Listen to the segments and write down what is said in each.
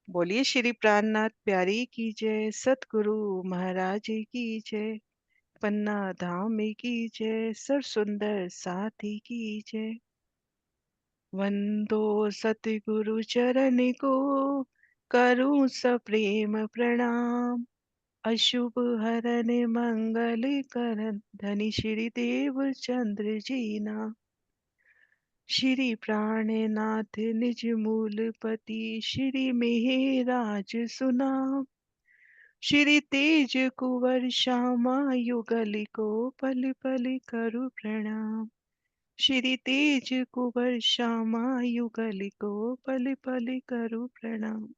बोलिए श्री प्राणनाथ प्यारी की जय, सतगुरु महाराज की जय, पन्ना धाम की जय, सर सुंदर साथी की जय। वंदो सतगुरु चरण को, करूं सप्रेम प्रणाम। अशुभ हरन मंगल करन, धनी श्री देव चंद्र जी ना। श्री प्राणनाथ निज मूलपति, श्री मेहराज सुना। श्री तेज कुंवर श्यामा युगल को, पल पल करु प्रणाम। श्री तेज कुंवर श्यामा युगल को, पल पल करु प्रणाम।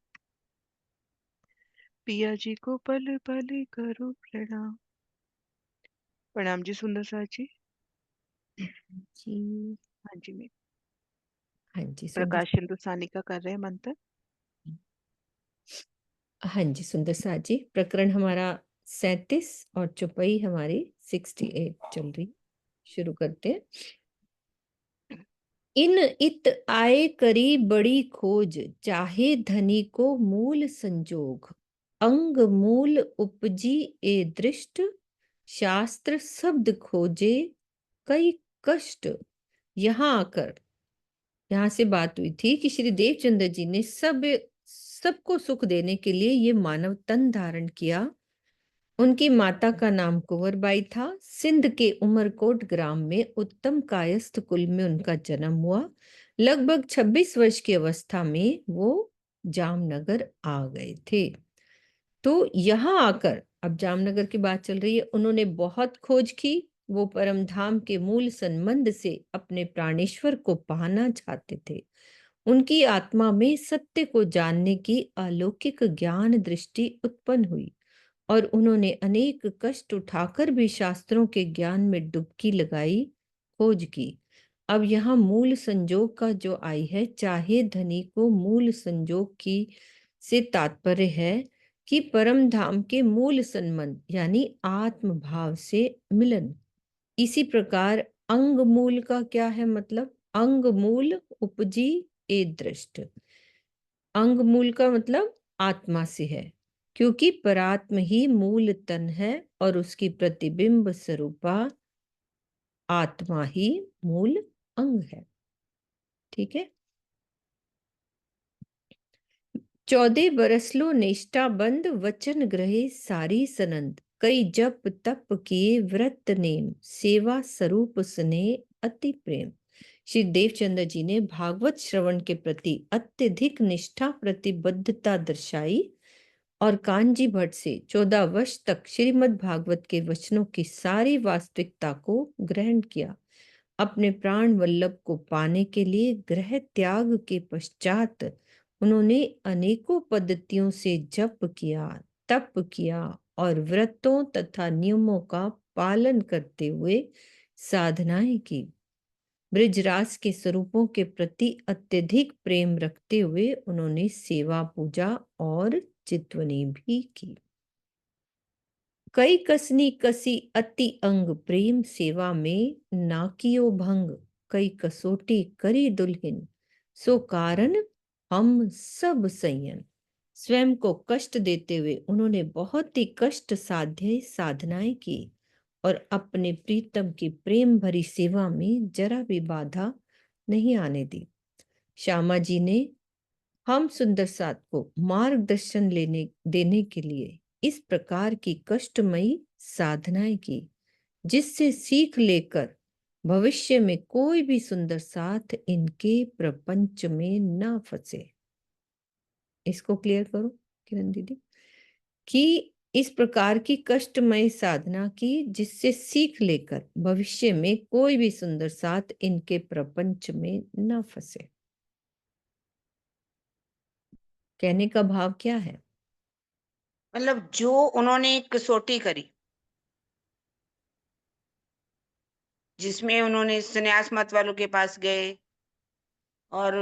पिया जी को पल पल करु प्रणाम। प्रणाम जी सुंदर साथ जी। जी। हाँ जी, मैं हाँ जी सुंदर। प्रकाश हिंदुस्तानी का कर रहे हैं मंत्र। हाँ जी सुंदर साथ जी, प्रकरण हमारा 37 और चौपाई हमारी 68 चल रही। शुरू करते हैं। इन इत आए करी बड़ी खोज, चाहे धनी को मूल संजोग। अंग मूल उपजी ए दृष्ट, शास्त्र शब्द खोजे कई कष्ट। यहाँ आकर, यहाँ से बात हुई थी कि श्री देवचंद्र जी ने सबको सुख देने के लिए ये मानव तन धारण किया। उनकी माता का नाम कुंवरबाई था। सिंध के उमरकोट ग्राम में उत्तम कायस्थ कुल में उनका जन्म हुआ। लगभग 26 वर्ष की अवस्था में वो जामनगर आ गए थे। तो यहाँ आकर, अब जामनगर की बात चल रही है, उन्होंने बहुत खोज की। वो परम धाम के मूल संबंध से अपने प्राणेश्वर को पाना चाहते थे। उनकी आत्मा में सत्य को जानने की अलौकिक ज्ञान दृष्टि उत्पन्न हुई और उन्होंने अनेक कष्ट उठाकर भी शास्त्रों के ज्ञान में डुबकी लगाई, खोज की। अब यहाँ मूल संजोग का जो आई है, चाहे धनी को मूल संजोग की से तात्पर्य है कि परम धाम के मूल संबंध यानी आत्म भाव से मिलन। इसी प्रकार अंग मूल का क्या है मतलब? अंग मूल उपजी ए दृष्ट। अंग मूल का मतलब आत्मा से है, क्योंकि परात्म ही मूल तन है और उसकी प्रतिबिंब स्वरूपा आत्मा ही मूल अंग है। ठीक है। 14 बरस लो निष्ठा बंद, वचन ग्रहे सारी सनंद। कई जप तप किए व्रत नेम, सेवा स्वरूप स्नेह अति प्रेम। श्री देवचंद्र जी ने भागवत श्रवण के प्रति अत्यधिक निष्ठा प्रतिबद्धता दर्शाई और कांजी भट्ट से 14 वर्ष तक श्रीमद् भागवत के वचनों की सारी वास्तविकता को ग्रहण किया। अपने प्राण वल्लभ को पाने के लिए ग्रह त्याग के पश्चात उन्होंने अनेकों पद्धतियों से जप किया, तप किया और व्रतों तथा नियमों का पालन करते हुए साधनाएं की। ब्रजराज के स्वरूपों के प्रति अत्यधिक प्रेम रखते हुए उन्होंने सेवा पूजा और चितवनी भी की। कई कसनी कसी अति अंग, प्रेम सेवा में ना कियो भंग। कई कसोटी करी दुल्हिन, सो कारण हम सब संयन। स्वयं को कष्ट देते हुए उन्होंने बहुत ही कष्ट साध्य साधनाएं की और अपने प्रीतम की प्रेम भरी सेवा में जरा भी बाधा नहीं आने दी। श्यामा जी ने हम सुंदर साथ को मार्गदर्शन लेने देने के लिए इस प्रकार की कष्टमयी साधनाएं की, जिससे सीख लेकर भविष्य में कोई भी सुंदर साथ इनके प्रपंच में ना फंसे। इसको क्लियर करो किरण दीदी, कि इस प्रकार की कष्टमय साधना की जिससे सीख लेकर भविष्य में कोई भी सुंदर साथ इनके प्रपंच में न फंसे। कहने का भाव क्या है? मतलब जो उन्होंने कसौटी करी, जिसमें उन्होंने संन्यास मत वालों के पास गए और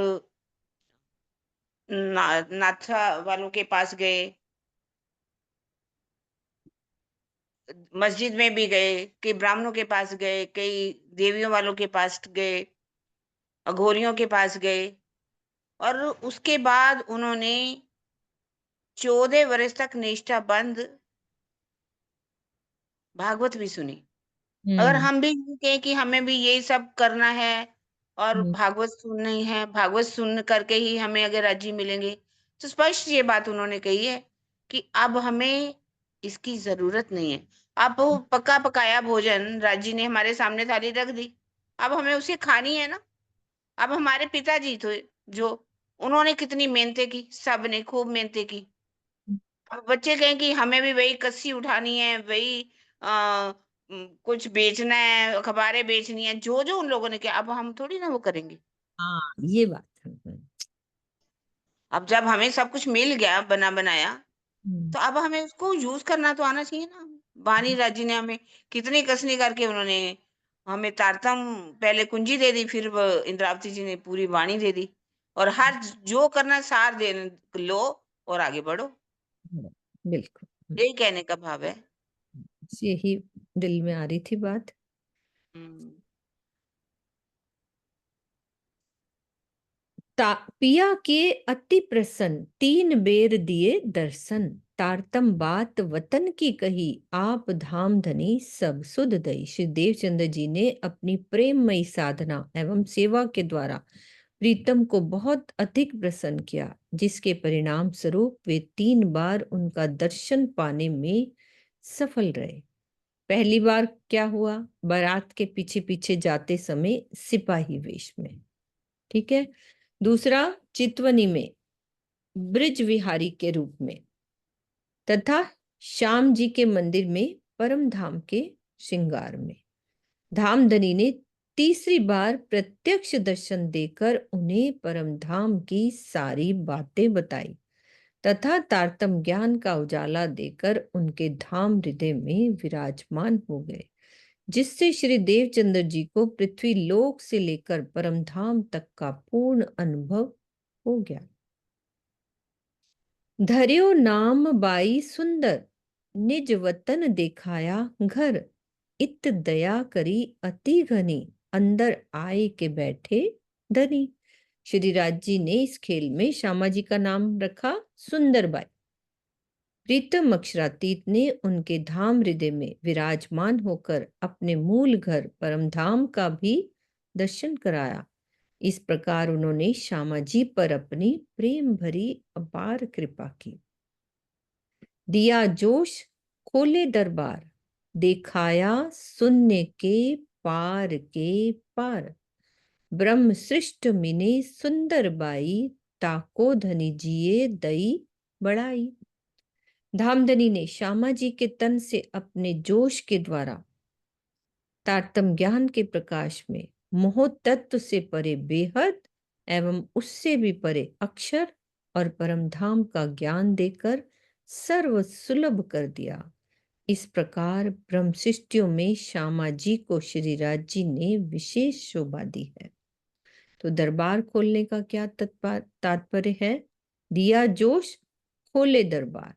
नाथा वालों के पास गए, मस्जिद में भी गए, कई ब्राह्मणों के पास गए, कई देवियों वालों के पास गए, अघोरियों के पास गए और उसके बाद उन्होंने 14 वर्ष तक निष्ठा बंद भागवत भी सुनी। अगर हम्म। हम भी कहें कि हमें भी यही सब करना है और हम्म। भागवत सुननी है, भागवत सुन करके ही हमें अगर राज्य मिलेंगे, तो स्पष्ट ये बात उन्होंने कही है कि अब हमें इसकी ज़रूरत नहीं है। अब वो पका-पकाया भोजन राज्य ने हमारे सामने थाली रख दी, अब हमें उसे खानी है ना। अब हमारे पिताजी थे जो, उन्होंने कितनी मेहनतें की, सबने खूब मेहनतें की। अब बच्चे कहें कि हमें भी वही कस्सी उठानी है, वही कुछ बेचना है, अखबारें बेचनी है, जो-जो उन लोगों ने किया, अब हम थोड़ी ना वो करेंगे। हाँ, ये बात है। अब जब हमें सब कुछ मिल गया बना-बनाया, हम्म। तो अब हमें उसको यूज़ करना तो आना चाहिए ना। वाणी राज्य ने हमें कितनी कसनी करके उन्होंने हमें तारतम पहले कुंजी दे दी, फिर व इंद्रावती जी ने पूरी वाणी दे दी और हर जो करना सार दे लो और आगे बढ़ो। बिल्कुल। यही कहने का भाव है। यही दिल में आ रही थी बात। हुँ। पिया के अति प्रसन्न, 3 बेर दिए दर्शन। तारतम बात वतन की कही, आप धाम धनी सब सुध दई। श्री देवचंद्र जी ने अपनी प्रेममयी साधना एवं सेवा के द्वारा प्रीतम को बहुत अधिक प्रसन्न किया, जिसके परिणाम स्वरूप वे 3 बार उनका दर्शन पाने में सफल रहे। पहली बार क्या हुआ? बारात के पीछे पीछे जाते समय सिपाही वेश में, ठीक है। दूसरा, चितवनी में ब्रिज विहारी के रूप में, तथा श्याम जी के मंदिर में परम धाम के श्रृंगार में। धामधनी ने तीसरी बार प्रत्यक्ष दर्शन देकर उन्हें परम धाम की सारी बातें बताई तथा तारतम ज्ञान का उजाला देकर उनके धाम हृदय में विराजमान हो गए, जिससे श्री देवचंद्र जी को पृथ्वी लोक से लेकर परम धाम तक का पूर्ण अनुभव हो गया। धर्यो नाम बाई सुंदर, निज वतन दिखाया घर। इत दया करी अति घनी, अंदर आए के बैठे धनी। श्री राज जी ने इस खेल में श्यामा जी का नाम रखा सुंदरबाई। प्रीतम अक्षरातीत ने उनके धाम हृदय में विराजमान होकर अपने मूल घर परम धाम का भी दर्शन कराया। इस प्रकार उन्होंने श्यामा जी पर अपनी प्रेम भरी अपार कृपा की। दिया जोश, खोले दरबार, दिखाया शून्य के पार। ब्रह्म सृष्ट मिने सुंदर बाई, ताको धनी जिए दई बढ़ाई। धामधनी ने श्यामा जी के तन से अपने जोश के द्वारा तारतम ज्ञान के प्रकाश में मोह तत्व से परे बेहद एवं उससे भी परे अक्षर और परम धाम का ज्ञान देकर सर्व सुलभ कर दिया। इस प्रकार ब्रह्म सृष्टियों में श्यामा जी को श्री राज जी ने विशेष शोभा दी है। तो दरबार खोलने का क्या तात्पर्य है? दिया जोश, खोले दरबार,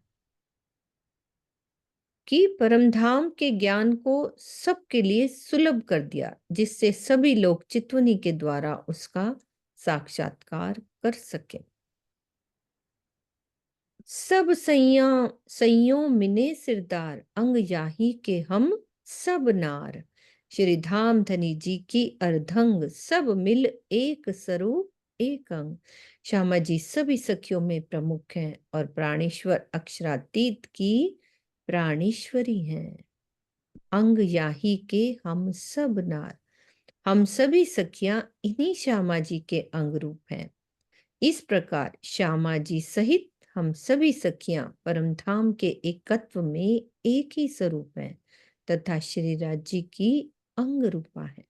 कि परमधाम के ज्ञान को सबके लिए सुलभ कर दिया, जिससे सभी लोग चितवनी के द्वारा उसका साक्षात्कार कर सके। सब सैयों मिने सिरदार, अंग याही के हम सब नार। श्री धाम धनी जी की अर्धंग, सब मिल एक स्वरूप एक अंग। श्यामा जी सभी सखियों में प्रमुख हैं और प्राणेश्वर अक्षरातीत की प्राणेश्वरी हैं। अंग याही के हम सब नार, हम सभी सखियां इन्हीं श्यामा जी के अंग रूप हैं। इस प्रकार श्यामा जी सहित हम सभी सखियां परमधाम के एकत्व में एक ही स्वरूप हैं तथा श्री राज जी की अंग रूपा है।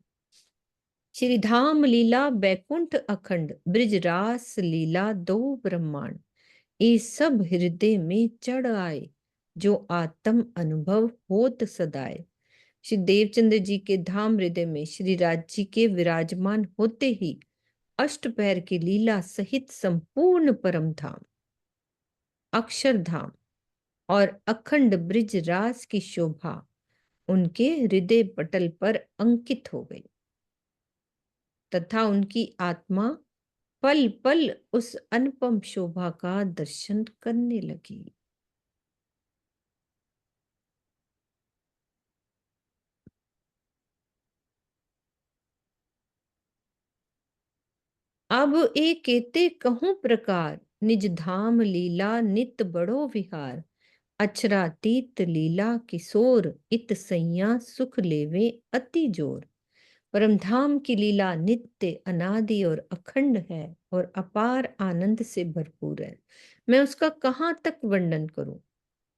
श्री धाम लीला बैकुंठ अखंड, ब्रिज रास लीला दो ब्रह्मांड। ये सब हृदय में चढ़ आए, जो आत्म अनुभव होत सदाए। श्री देवचंद्र जी के धाम हृदय में श्री राज जी के विराजमान होते ही अष्टपहर की लीला सहित संपूर्ण परम धाम, अक्षरधाम और अखंड ब्रिज रास की शोभा उनके हृदय पटल पर अंकित हो गई तथा उनकी आत्मा पल पल उस अनुपम शोभा का दर्शन करने लगी। अब एक एते कहूं प्रकार, निज धाम लीला नित बड़ो विहार। अक्षरातीत लीला किशोर, इत सैया सुख लेवे अति जोर। परमधाम की लीला नित्य अनादि और अखंड है और अपार आनंद से भरपूर है। मैं उसका कहाँ तक वर्णन करूं।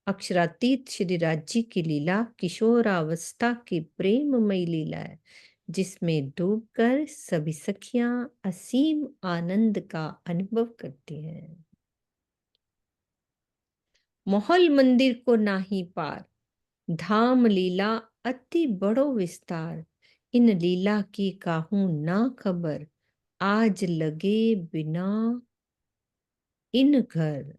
अक्षरातीत श्री राज्य की लीला किशोरावस्था की प्रेममयी लीला है, जिसमें डूबकर सभी सखियां असीम आनंद का अनुभव करती हैं। मोहल मंदिर को नाही पार, धाम लीला अति बड़ो विस्तार। इन लीला की काहू ना खबर, आज लगे बिना इन घर।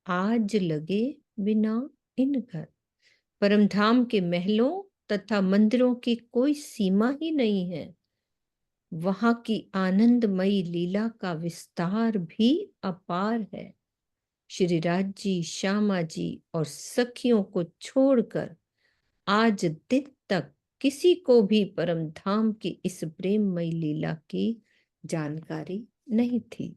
आज लगे बिना इन घर। परमधाम के महलों तथा मंदिरों की कोई सीमा ही नहीं है। वहां की आनंदमयी लीला का विस्तार भी अपार है। श्री राज जी, श्यामा जी और सखियों को छोड़कर आज दिन तक किसी को भी परम धाम की इस प्रेममयी लीला की जानकारी नहीं थी।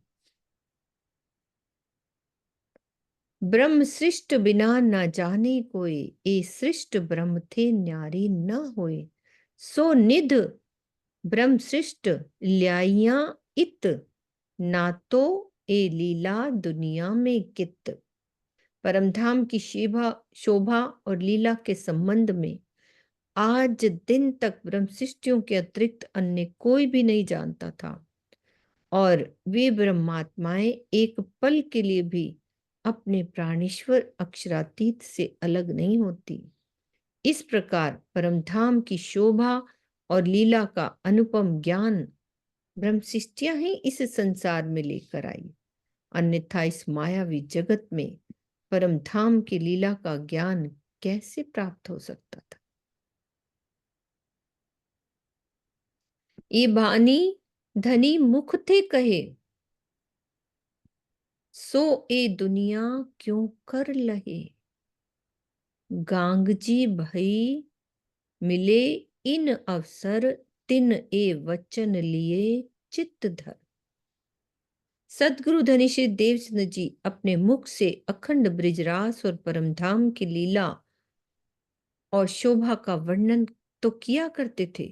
ब्रह्म सृष्ट बिना न जाने कोई, ए सृष्ट ब्रह्म थे न्यारी न होए। सो निध ब्रह्म सृष्ट ल्याइया इत, ना तो ए लीला दुनिया में कित। परमधाम की शोभा और लीला के संबंध में आज दिन तक ब्रह्म सृष्टियों के अतिरिक्त अन्य कोई भी नहीं जानता था, और वे ब्रह्मात्माएं एक पल के लिए भी अपने प्राणेश्वर अक्षरातीत से अलग नहीं होती। इस प्रकार परमधाम की शोभा और लीला का अनुपम ज्ञान ब्रह्म सृष्टियां ही इस संसार में लेकर आई, अन्यथा इस मायावी जगत में परमधाम की लीला का ज्ञान कैसे प्राप्त हो सकता था। ये बानी धनी मुख थे कहे, सो ए दुनिया क्यों कर लहे। गांगजी भई मिले इन अवसर, तिन ए वचन लिए चित्त धर। सदगुरु धनी श्री देवचंद जी अपने मुख से अखंड ब्रिजरास और परमधाम की लीला और शोभा का वर्णन तो किया करते थे,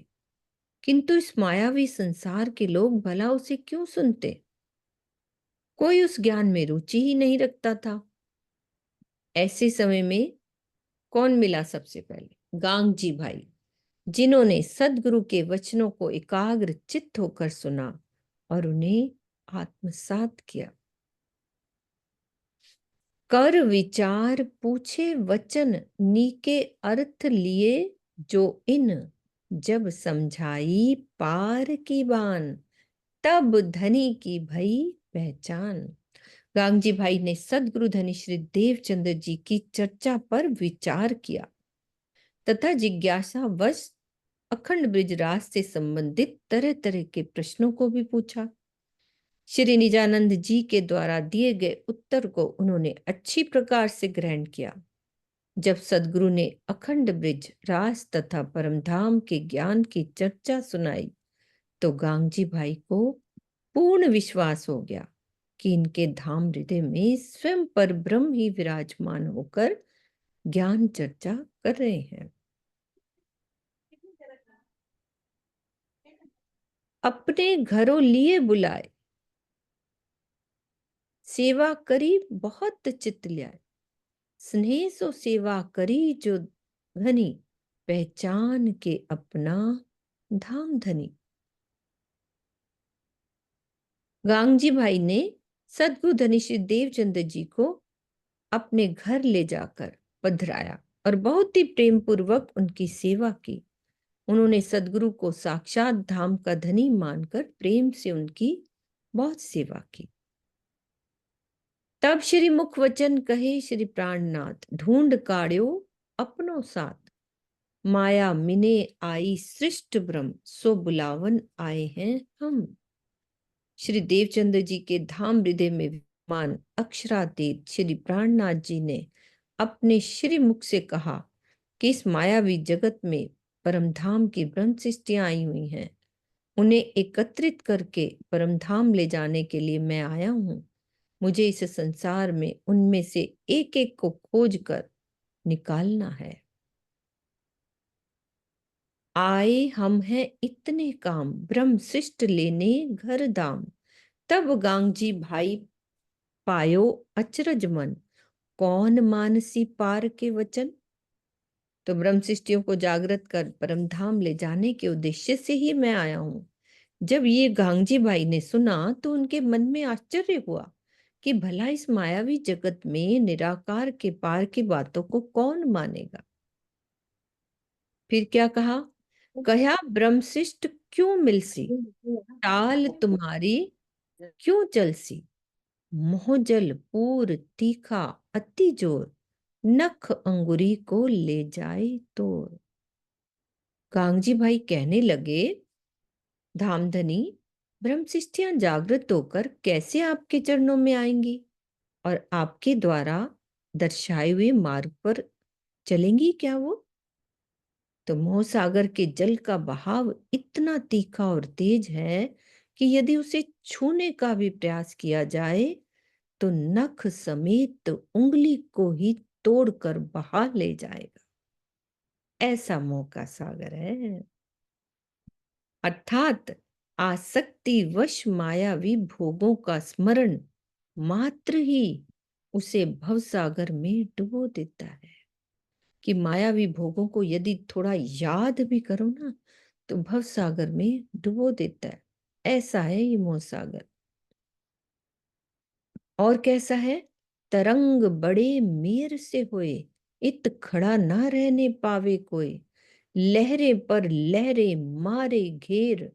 किंतु इस मायावी संसार के लोग भला उसे क्यों सुनते। कोई उस ज्ञान में रुचि ही नहीं रखता था। ऐसे समय में कौन मिला सबसे पहले? गांग जी भाई, जिन्होंने सदगुरु के वचनों को एकाग्र चित्त होकर सुना और उन्हें आत्मसात किया। कर विचार पूछे वचन, नीके अर्थ लिए जो इन। जब समझाई पार की बान, तब धनी की भई पहचान। गांगजी भाई ने सदगुरु धनी श्री देवचंद्र जी की चर्चा पर विचार किया तथा जिज्ञासा वश अखंड ब्रिजरास से संबंधित तरह तरह के प्रश्नों को भी पूछा। श्री निजानंद जी के द्वारा दिए गए उत्तर को उन्होंने अच्छी प्रकार से ग्रहण किया। जब सदगुरु ने अखंड ब्रिज रास तथा परमधाम के ज्ञान की चर्चा सुनाई, तो गांगजी भाई को पूर्ण विश्वास हो गया कि इनके धाम हृदय में स्वयं पर ब्रह्म ही विराजमान होकर ज्ञान चर्चा कर रहे हैं। अपने घरों लिए बुलाए, सेवा करी बहुत चित ल्याए। स्नेह सो सेवा करी जो धनी, पहचान के अपना धाम धनी। गांगजी भाई ने सदगुरु धनी श्री देवचंद्र जी को अपने घर ले जाकर पधराया और बहुत ही प्रेम पूर्वक उनकी सेवा की। उन्होंने सदगुरु को साक्षात धाम का धनी मानकर प्रेम से उनकी बहुत सेवा की। तब श्री मुख वचन कहे श्री प्राणनाथ, ढूंढ काढ़्यो अपनो साथ। माया मिने आई सृष्ट ब्रह्म, सो बुलावन आए हैं हम। श्री देवचंद्र जी के धाम हृदय में विद्यमान अक्षरातीत श्री प्राणनाथ जी ने अपने श्री मुख से कहा कि इस मायावी जगत में परमधाम की ब्रह्म सृष्टियां आई हुई हैं, उन्हें एकत्रित करके परमधाम ले जाने के लिए मैं आया हूं। मुझे इस संसार में उनमें से एक एक को खोज कर निकालना है। आए हम हैं इतने काम, ब्रह्म सृष्ट लेने घर धाम। तब गांगजी भाई पायो अचरज मन, कौन मानसी पार के वचन। तो ब्रह्म सृष्टियों को जागृत कर परमधाम ले जाने के उद्देश्य से ही मैं आया हूं। जब ये गांगजी भाई ने सुना तो उनके मन में आश्चर्य हुआ कि भला इस मायावी जगत में निराकार के पार की बातों को कौन मानेगा। फिर क्या कहा, कहा ब्रह्मशिष्ट क्यों मिलसी, टाल तुम्हारी क्यों चलसी। मोहजल पूर तीखा अति जोर, नख अंगुरी को ले जाए तोड़। गांगजी भाई कहने लगे, धामधनी, ब्रह्मशिष्टियां जागृत होकर कैसे आपके चरणों में आएंगी और आपके द्वारा दर्शाए हुए मार्ग पर चलेंगी क्या वो। तो मोह सागर के जल का बहाव इतना तीखा और तेज है कि यदि उसे छूने का भी प्रयास किया जाए तो नख समेत उंगली को ही तोड़कर बहा ले जाएगा। ऐसा मोह का सागर है। अर्थात आसक्तिवश मायावी भोगों का स्मरण मात्र ही उसे भवसागर में डुबो देता है। कि मायावी भोगों को यदि थोड़ा याद भी करो ना तो भवसागर में डुबो देता है। ऐसा है ये मोह सागर। और कैसा है, तरंग बड़े मेर से होए, इत खड़ा ना रहने पावे कोई। लहरे पर लहरे मारे घेर,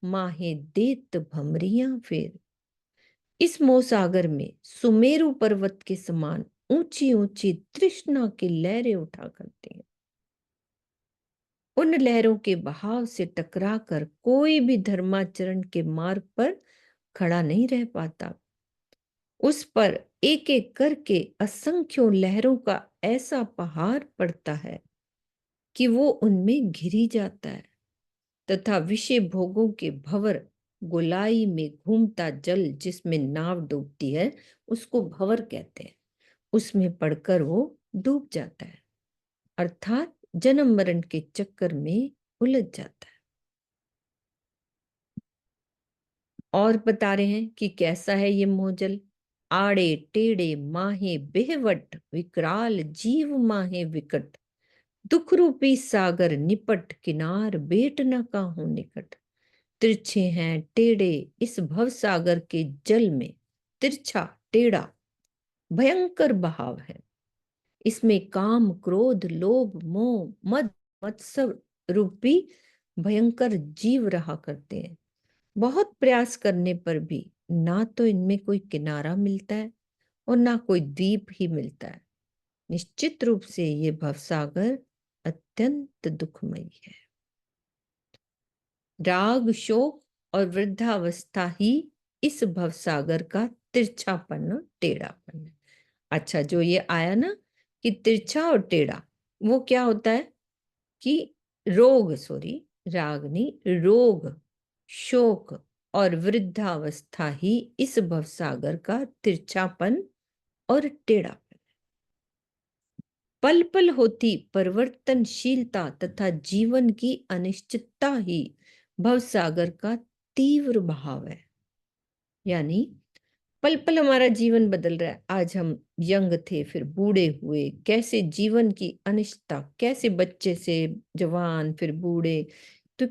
माहे देत भमरियां फेर। इस मोह सागर में सुमेरु पर्वत के समान ऊंची ऊंची तृष्णा की लहरें उठा करती हैं। उन लहरों के बहाव से टकराकर कोई भी धर्माचरण के मार्ग पर खड़ा नहीं रह पाता। उस पर एक एक करके असंख्यों लहरों का ऐसा पहाड़ पड़ता है कि वो उनमें घिरी जाता है तथा विषय भोगों के भंवर गोलाई में घूमता जल जिसमें नाव डूबती है उसको भंवर कहते हैं, उसमें पड़कर वो डूब जाता है। अर्थात जन्म मरण के चक्कर में उलझ जाता है। और बता रहे हैं कि कैसा है ये मोहजल, आड़े टेढ़े माहे बेहवट, विकराल जीव माहे विकट। दुख रूपी सागर निपट, किनार बेट न काहू निकट। तिरछे हैं टेढ़े इस भव सागर के जल में, तिरछा टेढ़ा भयंकर बहाव है। इसमें काम क्रोध लोभ मोह मद मत्सर रूपी भयंकर जीव रहा करते हैं। बहुत प्रयास करने पर भी ना तो इनमें कोई किनारा मिलता है और ना कोई द्वीप ही मिलता है। निश्चित रूप से ये भवसागर अत्यंत दुखमयी है। राग शोक और वृद्धावस्था ही इस भवसागर का तिरछापन टेढ़ापन है। अच्छा, जो ये आया ना कि तिरछा और टेढ़ा, वो क्या होता है कि रागनी रोग शोक और वृद्धावस्था ही इस भवसागर का तिरछापन और टेढ़ापन। पल पल होती परिवर्तनशीलता तथा जीवन की अनिश्चितता ही भवसागर का तीव्र भाव है। यानी पल पल हमारा जीवन बदल रहा है। आज हम यंग थे फिर बूढ़े हुए, कैसे जीवन की अनिश्चितता, कैसे बच्चे से जवान फिर बूढ़े। तो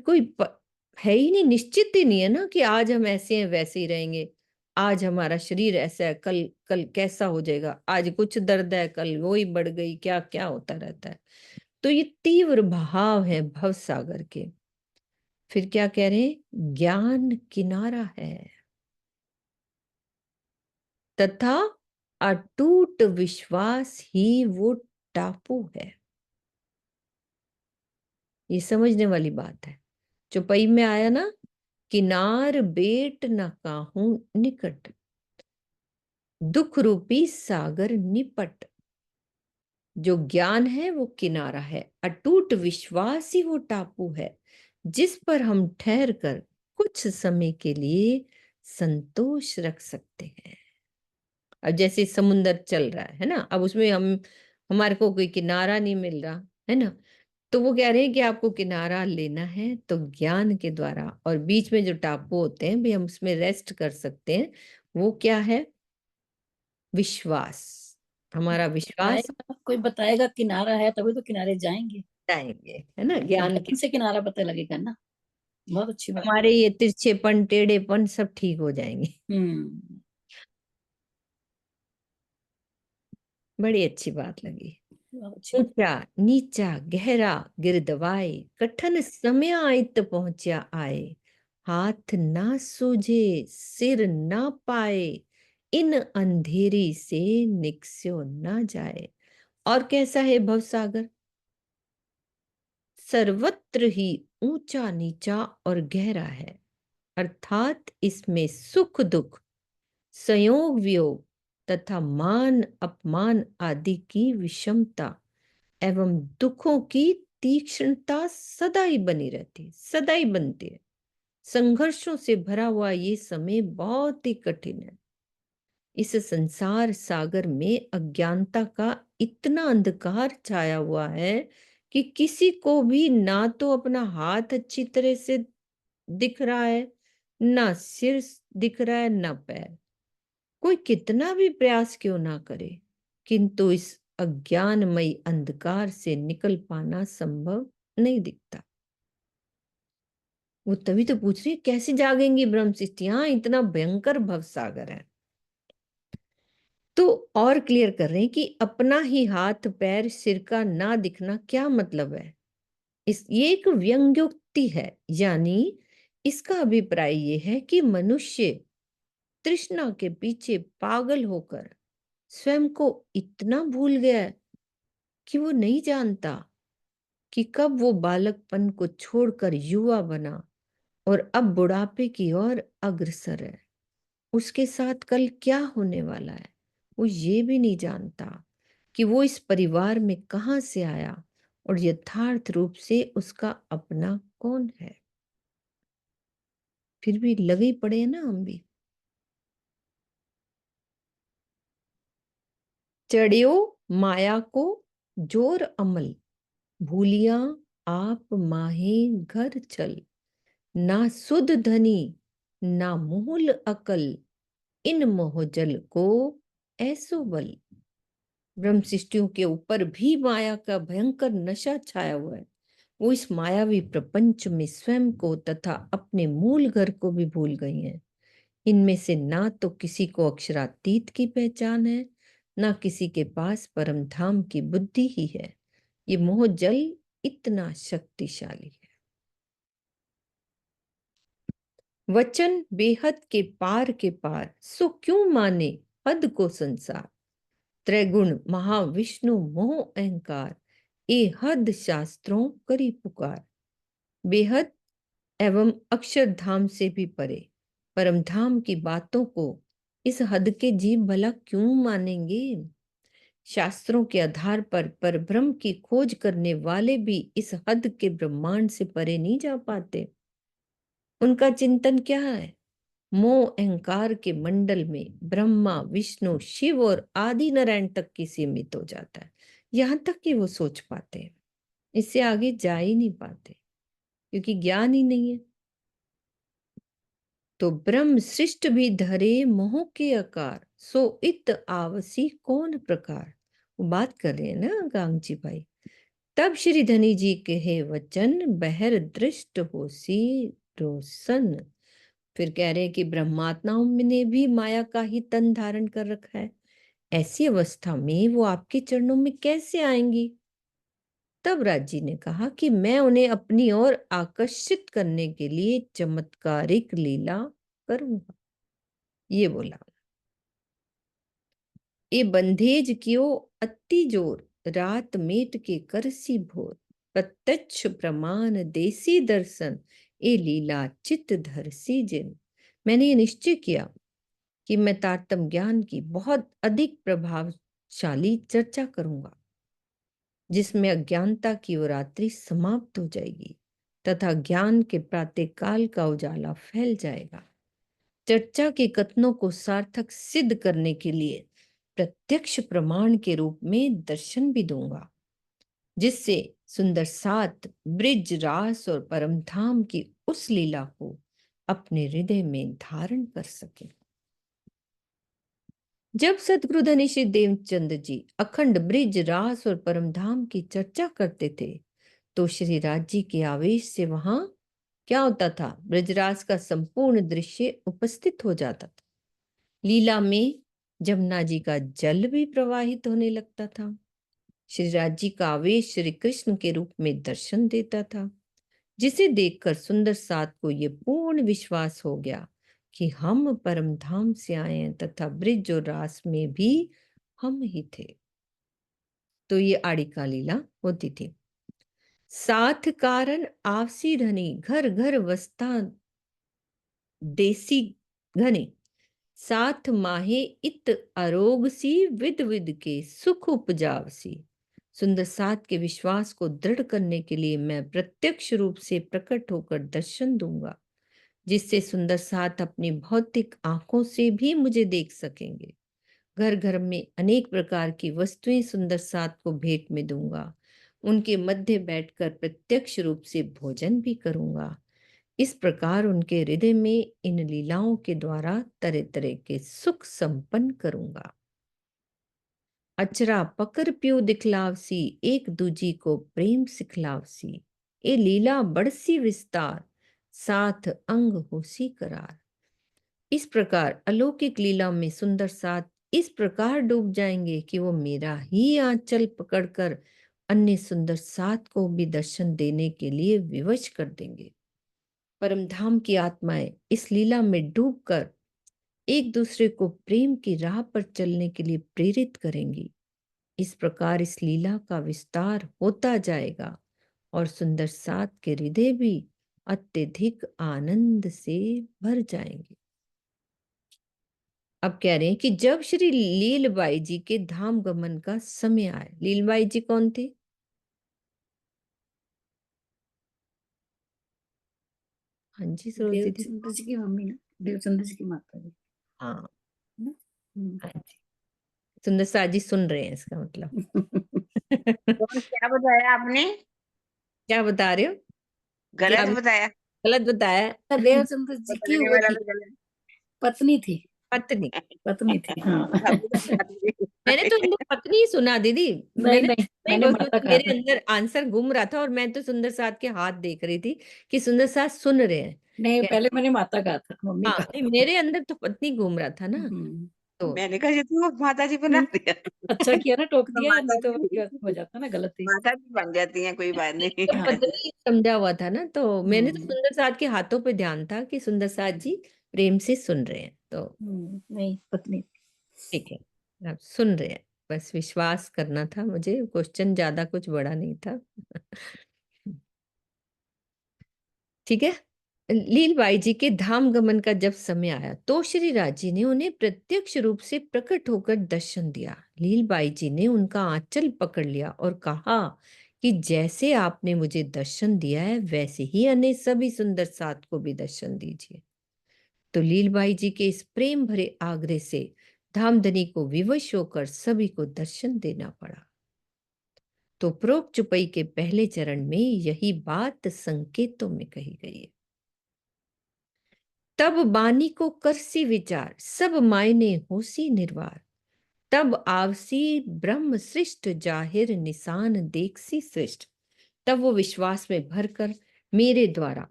है ही नहीं, निश्चित ही नहीं है ना कि आज हम ऐसे हैं वैसे ही रहेंगे। आज हमारा शरीर ऐसा है, कल कल कैसा हो जाएगा। आज कुछ दर्द है, कल वो ही बढ़ गई, क्या क्या होता रहता है। तो ये तीव्र भाव है भव सागर के। फिर क्या कह रहे हैं, ज्ञान किनारा है तथा अटूट विश्वास ही वो टापू है। ये समझने वाली बात है। चौपाई में आया ना किनार बेट न काहू निकट, दुख रूपी सागर निपट। जो ज्ञान है वो किनारा है, अटूट विश्वास ही वो टापू है, जिस पर हम ठहर कर कुछ समय के लिए संतोष रख सकते हैं। अब जैसे समुंदर चल रहा है ना, अब उसमें हमारे को कोई किनारा नहीं मिल रहा है ना, तो वो कह रहे हैं कि आपको किनारा लेना है तो ज्ञान के द्वारा, और बीच में जो टापू होते हैं भी हम उसमें रेस्ट कर सकते हैं, वो क्या है? विश्वास। हमारा विश्वास कोई बताएगा किनारा है तभी तो किनारे जाएंगे, जाएंगे, है ना, ज्ञान ध्यान से किनारा पता लगेगा ना। बहुत अच्छी बात। हमारे ये तिरछेपन टेढ़ेपन सब ठीक हो जाएंगे। बड़ी अच्छी बात लगी। ऊंचा नीचा गहरा गिरदवाए, कठिन समय आयत पहुंचा आए, हाथ ना सूझे सिर ना पाए, इन अंधेरी से निकस्यो ना जाए। और कैसा है भवसागर? सर्वत्र ही ऊंचा नीचा और गहरा है, अर्थात इसमें सुख दुख, संयोग वियोग तथा मान अपमान आदि की विषमता एवं दुखों की तीक्ष्णता सदा ही बनी रहती है, सदा ही बनती है। संघर्षों से भरा हुआ ये समय बहुत ही कठिन है। इस संसार सागर में अज्ञानता का इतना अंधकार छाया हुआ है कि किसी को भी ना तो अपना हाथ अच्छी तरह से दिख रहा है, ना सिर दिख रहा है, ना पैर। कोई कितना भी प्रयास क्यों ना करे, किंतु इस अज्ञानमयी अंधकार से निकल पाना संभव नहीं दिखता। वो तभी तो पूछ रही है कैसे जागेंगी ब्रह्म सृष्टियां, इतना भयंकर भवसागर है। तो और क्लियर कर रहे हैं कि अपना ही हाथ पैर सिर का ना दिखना क्या मतलब है। ये एक व्यंग्योक्ति है, यानी इसका अभिप्राय ये है कि मनुष्य तृष्णा के पीछे पागल होकर स्वयं को इतना भूल गया है कि वो नहीं जानता कि कब वो बालकपन को छोड़कर युवा बना और अब बुढ़ापे की ओर अग्रसर है। उसके साथ कल क्या होने वाला है वो ये भी नहीं जानता कि वो इस परिवार में कहां से आया और यथार्थ रूप से उसका अपना कौन है। फिर भी लगे पड़े हैं ना हम भी। चढ़ियो माया को जोर अमल, भूलिया आप माहे घर चल, ना सुध धनी ना मूल अकल, इन मोहजल को ऐसो बल। ब्रह्म सृष्टियों के ऊपर भी माया का भयंकर नशा छाया हुआ है। वो इस मायावी प्रपंच में स्वयं को तथा अपने मूल घर को भी भूल गई हैं। इनमें से ना तो किसी को अक्षरातीत की पहचान है, ना किसी के पास परम धाम की बुद्धि ही है। ये मोह जल इतना शक्तिशाली है। वचन बेहद के पार सो क्यों माने हद को संसार, त्रैगुण महाविष्णु मोह अहंकार, ए हद शास्त्रों करी पुकार। बेहद एवं अक्षरधाम से भी परे परम धाम की बातों को इस हद के जीव भला क्यों मानेंगे। शास्त्रों के आधार पर परब्रह्म की खोज करने वाले भी इस हद के ब्रह्मांड से परे नहीं जा पाते। उनका चिंतन क्या है? मोह अहंकार के मंडल में ब्रह्मा विष्णु शिव और आदि नारायण तक की सीमित हो जाता है। यहां तक कि वो सोच पाते हैं, इससे आगे जा ही नहीं पाते क्योंकि ज्ञान ही नहीं है। तो ब्रह्म सृष्ट भी धरे मोह के आकार, सो इत आवसी कौन प्रकार। वो बात कर रहे हैं ना गांगजी भाई। तब श्री धनी जी कहे वचन, बहर दृष्ट होसी रोशन। फिर कह रहे हैं कि ब्रह्मात्माओं ने भी माया का ही तन धारण कर रखा है, ऐसी अवस्था में वो आपके चरणों में कैसे आएंगी। तब राजी ने कहा कि मैं उन्हें अपनी ओर आकर्षित करने के लिए चमत्कारिक लीला करूंगा। ये बोला, ये बंधेज कियो अति जोर, रात मेट के करसी भोर। प्रत्यक्ष प्रमाण देसी दर्शन ए लीला चित्त धरसी जिन। मैंने ये निश्चय किया कि मैं तारतम्य ज्ञान की बहुत अधिक प्रभावशाली चर्चा करूंगा, जिसमें अज्ञानता की वो रात्रि समाप्त हो जाएगी तथा ज्ञान के प्रातःकाल का उजाला फैल जाएगा। चर्चा के कथनों को सार्थक सिद्ध करने के लिए प्रत्यक्ष प्रमाण के रूप में दर्शन भी दूंगा, जिससे सुंदर सात ब्रिज रास और परमधाम की उस लीला को अपने हृदय में धारण कर सके। जब सतगुरु धनीश्री देवचंद जी अखंड ब्रिज रास और परमधाम की चर्चा करते थे, तो श्री राज जी के आवेश से वहां क्या होता था, ब्रजराज का संपूर्ण दृश्य उपस्थित हो जाता था। लीला में जमुना जी का जल भी प्रवाहित होने लगता था। श्री राज जी का आवेश श्री कृष्ण के रूप में दर्शन देता था, जिसे देखकर सुंदर सात को यह पूर्ण विश्वास हो गया कि हम परम धाम से आए हैं तथा ब्रिज और रास में भी हम ही थे। तो ये आड़िका लीला होती थी। साथ कारण आवसी धनी घर घर वस्ता देसी घने, साथ माहे इत अरोग सी विद विद के सुख उपजावसी। सुंदर सात के विश्वास को दृढ़ करने के लिए मैं प्रत्यक्ष रूप से प्रकट होकर दर्शन दूंगा, जिससे सुंदर सात अपनी भौतिक आंखों से भी मुझे देख सकेंगे। घर घर में अनेक प्रकार की वस्तुएं सुंदर सात को भेंट में दूंगा। उनके मध्य बैठकर प्रत्यक्ष रूप से भोजन भी करूंगा। इस प्रकार उनके हृदय में इन लीलाओं के द्वारा तरह तरह के सुख संपन्न करूंगा। अचरा पकर प्यो दिखलावसी, एक दूजी को प्रेम सिखलावसी। ए लीला बड़सी विस्तार, साथ अंग होसी करार। इस प्रकार अलौकिक लीला में सुंदर सात इस प्रकार डूब जाएंगे कि वो मेरा ही आंचल पकड़कर अन्य सुंदर सात को भी दर्शन देने के लिए विवश कर देंगे। परमधाम की आत्माएं इस लीला में डूबकर एक दूसरे को प्रेम की राह पर चलने के लिए प्रेरित करेंगी। इस प्रकार इस लीला का विस्तार होता जाएगा और सुंदर सात के हृदय भी अत्यधिक आनंद से भर जाएंगे। अब कह रहे हैं कि जब श्री लीलबाई जी के धाम गमन का समय आया। लीलबाई जी कौन थे? हाँ जी सरोज दीदी। देवचंद्र जी की मम्मी ना, देवचंद्र जी की माता जी। हाँ हम्म। हाँ जी, सुंदर सात जी सुन रहे हैं इसका मतलब। कौन, क्या बताया आपने? क्या बता रहे हो? क्या गलत बताया? गलत बताया? देवचंद्र जी की बताने वो वाला थी, भी गलत। पत्नी थी, पत्नी। पत्नी थी। हाँ। अभी तो बात भी- मैंने तो उनको पत्नी ही सुना दीदी। नहीं मैंने नहीं, नहीं मैंने बोल, माता क्योंकि कहा मेरे था। अंदर आंसर घूम रहा था और मैं तो सुंदर साथ के हाथ देख रही थी कि सुंदर साथ सुन रहे हैं। नहीं, क्या? पहले मैंने माता कहा था, मम्मी हाँ कहा नहीं, था। मेरे अंदर तो पत्नी घूम रहा था ना। हम्म। तो मैंने कहा ये तो माता जी बना दिया। अच्छा किया ना, टोक तो दिया, माता नहीं तो जी हो जाता ना गलती। माता जी बन जाती हैं, कोई बात नहीं। तो पत्नी समझा हुआ था ना, तो मैंने तो हम्म। सुंदर साथ के हाथों पे ध्यान था कि सुंदर साथ जी प्रेम से सुन रहे हैं। तो नहीं, पत्नी। ठीक है, आप सुन रहे हैं, बस विश्वास करना था मुझे। क्वेश्चन ज्यादा कुछ बड़ा नहीं था। ठीक है। लीलबाई जी के धाम गमन का जब समय आया तो श्री राज जी ने उन्हें प्रत्यक्ष रूप से प्रकट होकर दर्शन दिया। लीलबाई जी ने उनका आंचल पकड़ लिया और कहा कि जैसे आपने मुझे दर्शन दिया है वैसे ही अन्य सभी सुंदर सात को भी दर्शन दीजिए। तो लीलबाई जी के इस प्रेम भरे आग्रह से धामधनी को विवश होकर सभी को दर्शन देना पड़ा। तो उपरोक्त चुपई के पहले चरण में यही बात संकेतों में कही गई है। तब बानी को करसी विचार, सब मायने होसी निर्वार। तब आवसी ब्रह्म सृष्ट, जाहिर निशान देखसी सृष्ट। तब वो विश्वास में भरकर मेरे द्वारा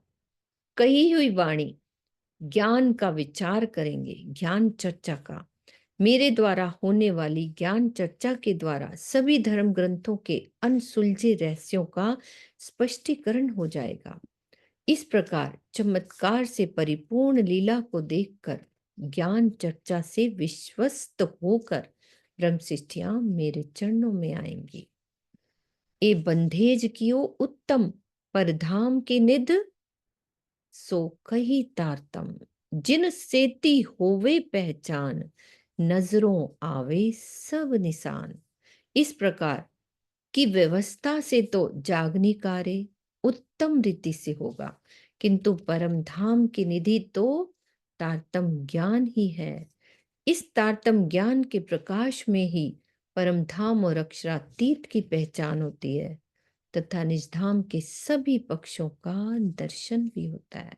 कही हुई वाणी ज्ञान का विचार करेंगे। ज्ञान चर्चा का, मेरे द्वारा होने वाली ज्ञान चर्चा के द्वारा सभी धर्म ग्रंथों के अनसुलझे रहस्यों का स्पष्टीकरण हो जाएगा। इस प्रकार चमत्कार से परिपूर्ण लीला को देखकर ज्ञान चर्चा से विश्वस्त होकर ब्रह्मशिष्टियां मेरे चरणों में आएंगी। ए बंधेज कियो उत्तम, पर धाम के निध सो कही तारतम। जिन सेती होवे पहचान, नजरों आवे सब निशान। इस प्रकार की व्यवस्था से तो जागनी कार्य उत्तम रीति से होगा, किंतु परम धाम की निधि तो तारतम ज्ञान ही है। इस तारतम ज्ञान के प्रकाश में ही परम धाम और अक्षरातीत की पहचान होती है तथा निजधाम के सभी पक्षों का दर्शन भी होता है।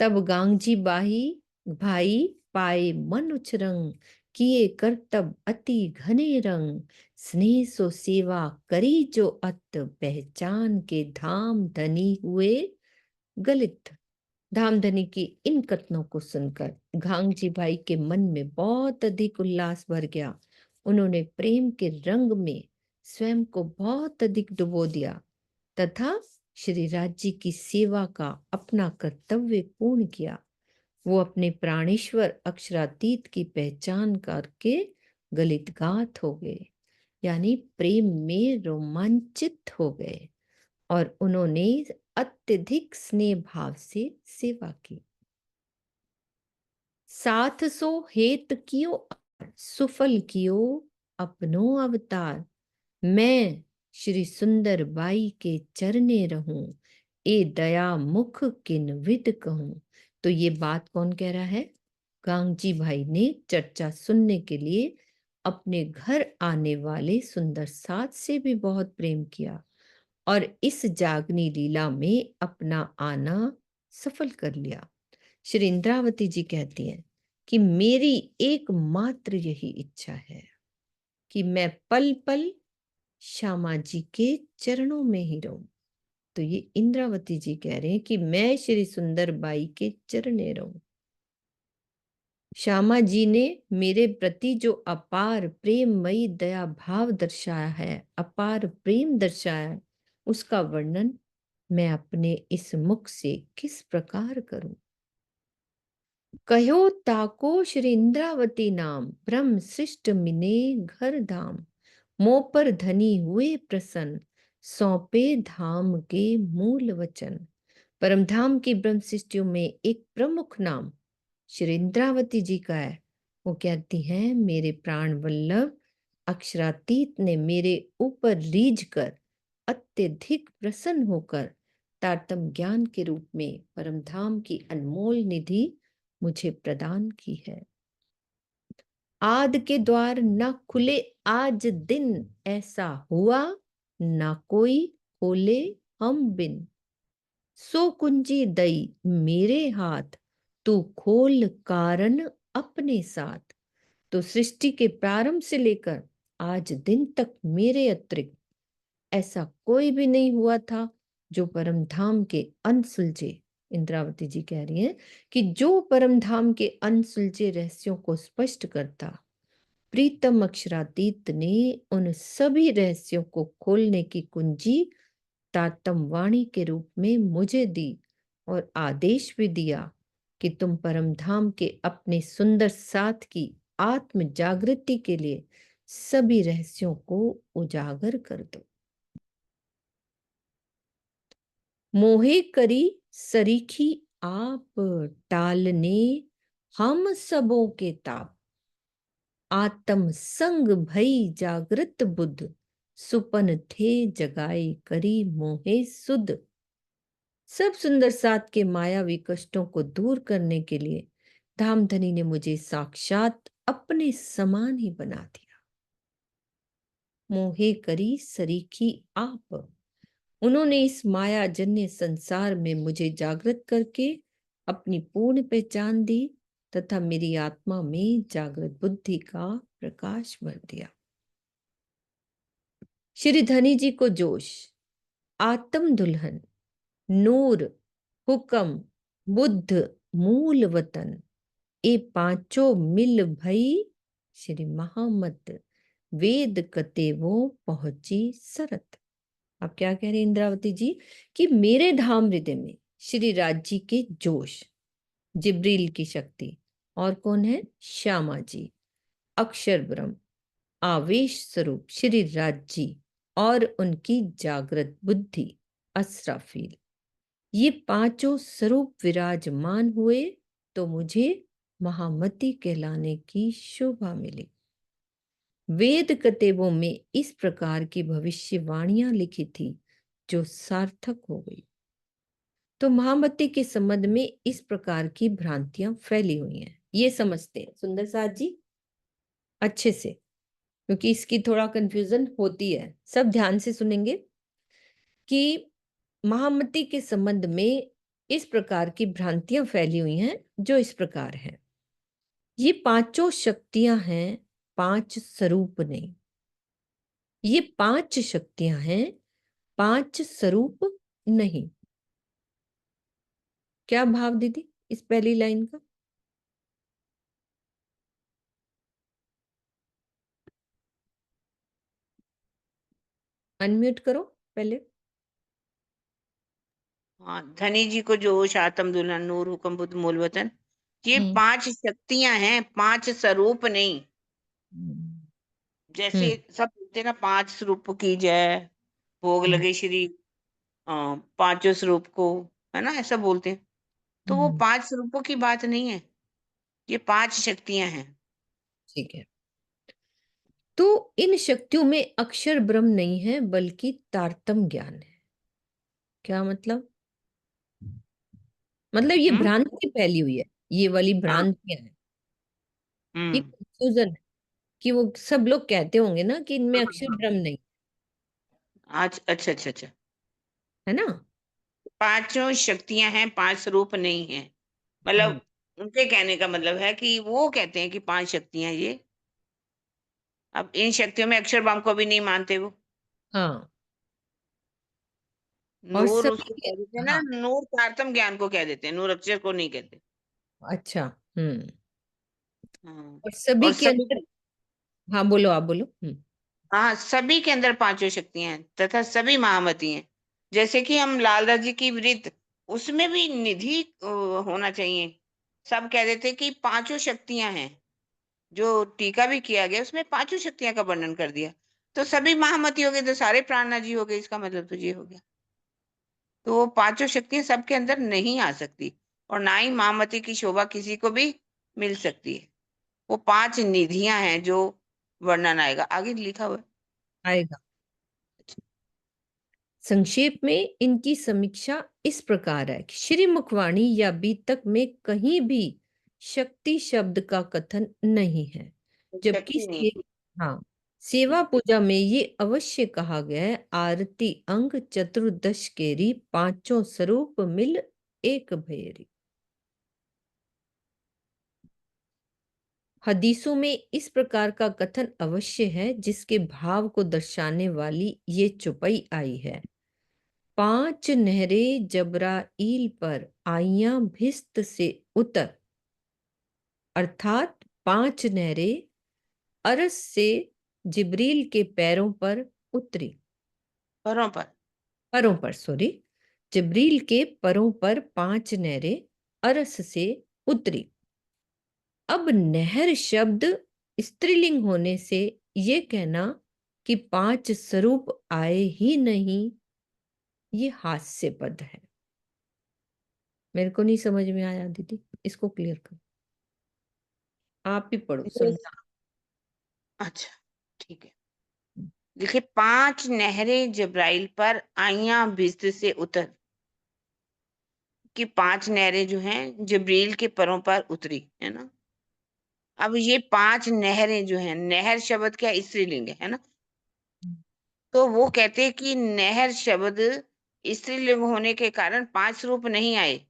तब गांगजी बाही भाई पाए मन उचरंग, किए करतब अति घने रंग। स्नेह सो सेवा करी जो अत, पहचान के धाम धनी हुए गलित। धामधनी की इन कथनों को सुनकर घांगजी भाई के मन में बहुत अधिक उल्लास भर गया। उन्होंने प्रेम के रंग में स्वयं को बहुत अधिक डुबो दिया तथा श्री राज्य की सेवा का अपना कर्तव्य पूर्ण किया। वो अपने प्राणेश्वर अक्षरातीत की पहचान करके गलितगात हो गए, यानी प्रेम में रोमांचित हो गए और उन्होंने अत्यधिक स्नेह भाव से सेवा की। साथ सो हेत कियो, सुफल कियो अपनो अवतार। मैं श्री सुंदर बाई के चरने रहूं, ए दया मुख किन विद कहूं। तो ये बात कौन कह रहा है? गांगजी भाई ने चर्चा सुनने के लिए अपने घर आने वाले सुंदर साथ से भी बहुत प्रेम किया और इस जागनी लीला में अपना आना सफल कर लिया। श्री इंद्रावती जी कहती हैं कि मेरी एकमात्र यही इच्छा है कि मैं पल पल श्यामा जी के चरणों में ही रहूं। तो ये इंद्रावती जी कह रहे हैं कि मैं श्री सुंदर बाई के चरणे रहूं। श्यामा जी ने मेरे प्रति जो अपार प्रेममयी दया भाव दर्शाया है, अपार प्रेम दर्शाया है, उसका वर्णन मैं अपने इस मुख से किस प्रकार करूं। कहो ताको श्री इंद्रावती नाम, ब्रह्म सृष्ट मिने घर धाम। मोह पर धनी हुए प्रसन्न, सौंपे धाम के मूल वचन। परम धाम की ब्रह्म सृष्टियों में एक प्रमुख नाम श्री इंद्रावती जी का है। वो कहती हैं मेरे प्राण वल्लभ अक्षरातीत ने मेरे ऊपर रीझ कर अत्यधिक प्रसन्न होकर तारतम ज्ञान के रूप में परम धाम की अनमोल निधि मुझे प्रदान की है। आद के द्वार न खुले आज दिन, ऐसा हुआ न कोई खोले हम बिन। सो कुंजी दई मेरे हाथ, तू खोल कारण अपने साथ। तो सृष्टि के प्रारंभ से लेकर आज दिन तक मेरे अतिरिक्त ऐसा कोई भी नहीं हुआ था जो परम धाम के अनसुलझे, इंद्रावती जी कह रही हैं कि जो परम धाम के अनसुलझे रहस्यों को स्पष्ट करता, प्रीतम अक्षरातीत ने उन सभी रहस्यों को खोलने की कुंजी तारतम वाणी के रूप में मुझे दी और आदेश भी दिया कि तुम परम धाम के अपने सुंदर साथ की आत्म जागृति के लिए सभी रहस्यों को उजागर कर दो। मोहे करी सरीखी आप, टालने हम सबों के ताप। आत्म संग भई जागृत बुद्ध, सुपन थे जगाई करी मोहे सुध। सब सुंदर साथ के मायावी कष्टों को दूर करने के लिए धामधनी ने मुझे साक्षात अपने समान ही बना दिया। मोहे करी सरीखी आप, उन्होंने इस माया जन्य संसार में मुझे जागृत करके अपनी पूर्ण पहचान दी तथा मेरी आत्मा में जागृत बुद्धि का प्रकाश भर दिया। श्री धनी जी को जोश, आत्म दुल्हन, नूर, हुक्म, बुद्ध, मूल वतन, ए पांचों मिल भई श्री महामत। वेद कते वो पहुंची सरत। आप क्या कह रहे हैं इंद्रावती जी कि मेरे धाम हृदय में श्री राज्य के जोश, जिब्रील की शक्ति, और कौन है? श्यामा जी, अक्षर ब्रह्म, आवेश स्वरूप श्री राज्य, और उनकी जागृत बुद्धि अस्राफील, ये पांचों स्वरूप विराजमान हुए तो मुझे महामती कहलाने की शोभा मिली। वेद कतेबों में इस प्रकार की भविष्यवाणियां लिखी थी जो सार्थक हो गई। तो महामती के संबंध में इस प्रकार की भ्रांतियां फैली हुई हैं, ये समझते हैं सुंदर साथ जी अच्छे से, क्योंकि इसकी थोड़ा कंफ्यूजन होती है। सब ध्यान से सुनेंगे कि महामती के संबंध में इस प्रकार की भ्रांतियां फैली हुई हैं जो इस प्रकार हैं। ये पांचों शक्तियां हैं, पांच स्वरूप नहीं। ये पांच शक्तियां हैं, पांच स्वरूप नहीं। क्या भाव दीदी इस पहली लाइन का? अनम्यूट करो पहले। हाँ, धनी जी को जोश, आत्म दुल्हन, नूर, हुक्म, बुद्ध, मूल वतन, ये हम्म 5 शक्तियां हैं, 5 स्वरूप नहीं। जैसे हम्म सब बोलते हैं ना, 5 स्वरूप की जय, भोग हम्म लगे श्री पांचों स्वरूप को, है ना, ऐसा बोलते हैं। तो वो हम्म, 5 स्वरूपों की बात नहीं है, ये 5 शक्तियां हैं। ठीक है। तो इन शक्तियों में अक्षर ब्रह्म नहीं है बल्कि तारतम ज्ञान है। क्या मतलब? मतलब ये हम्म। भ्रांति फैली हुई है, ये वाली हाँ। भ्रांतियां हैं, ये हम्म। कंफ्यूजन है कि वो सब लोग कहते होंगे ना कि इनमें अक्षर ब्रह्म नहीं, आज अच्छा अच्छा अच्छा, है ना? पांचों शक्तियां हैं, 5 स्वरूप नहीं है। हम्म, मतलब उनके कहने का मतलब है कि वो कहते हैं कि 5 शक्तियां ये। अब इन शक्तियों में अक्षर ब्रह्म को भी नहीं मानते वो। हाँ। और नूर सभी उसको कह देते हैं ना, हाँ, नूर तारतम ज्ञान को कह देते हैं, नूर अक्षर को नहीं कहते। अच्छा। हम्म। हाँ। और सभी और के सभी, अंदर, हाँ बोलो, आप बोलो। हाँ, सभी के अंदर पांचों शक्तियां हैं तथा सभी महामती हैं। जैसे कि हम लालदास जी की वृत्त, उसमें भी निधि होना चाहिए। सब कह देते हैं कि पांचों शक्तियां हैं। जो टीका भी किया गया उसमें पांचों शक्तियां का वर्णन कर दिया। तो सभी महामती हो गए तो सारे प्राणनाथ जी हो गए, इसका मतलब तो ये हो गया। तो वो पांचों शक्तियां सबके अंदर नहीं आ सकती, और ना ही महामती की शोभा किसी को भी मिल सकती है। वो 5 निधियां हैं जो वर्णन आएगा, आगे लिखा हुआ है। आएगा। संक्षेप में इनकी समीक्षा इस प्रकार है कि श्री मुखवाणी या बीतक में कहीं भी शक्ति शब्द का कथन नहीं है, जबकि शक्ति नहीं। हाँ, सेवा पूजा में ये अवश्य कहा गया है, आरती अंग चतुर्दश केरी पांचों स्वरूप मिल एक भैरी। हदीसों में इस प्रकार का कथन अवश्य है जिसके भाव को दर्शाने वाली ये चौपाई आई है। 5 नहरें जबराइल पर आइयां भिस्त से उतर, अर्थात 5 नहरें अरस से जिब्रील के पैरों पर उतरी। पैरों पर। पैरों पर, सॉरी, जिब्रील के पैरों पर 5 नहरें अरस से उतरी। अब नहर शब्द स्त्रीलिंग होने से ये कहना कि 5 स्वरूप आए ही नहीं, ये हास्यपद है। मेरे को नहीं समझ में आया दीदी, इसको क्लियर करो। आप ही पढ़ो, समझा। अच्छा, ठीक है। देखिए, 5 नहरें जबराइल पर आइयां भिस्त से उतर, कि 5 नहरें जो हैं जबरील के पैरों पर उतरी, है ना। अब ये 5 नहरें जो हैं, नहर शब्द क्या स्त्रीलिंग है ना। तो वो कहते हैं कि नहर शब्द स्त्रीलिंग होने के कारण 5 रूप नहीं आए।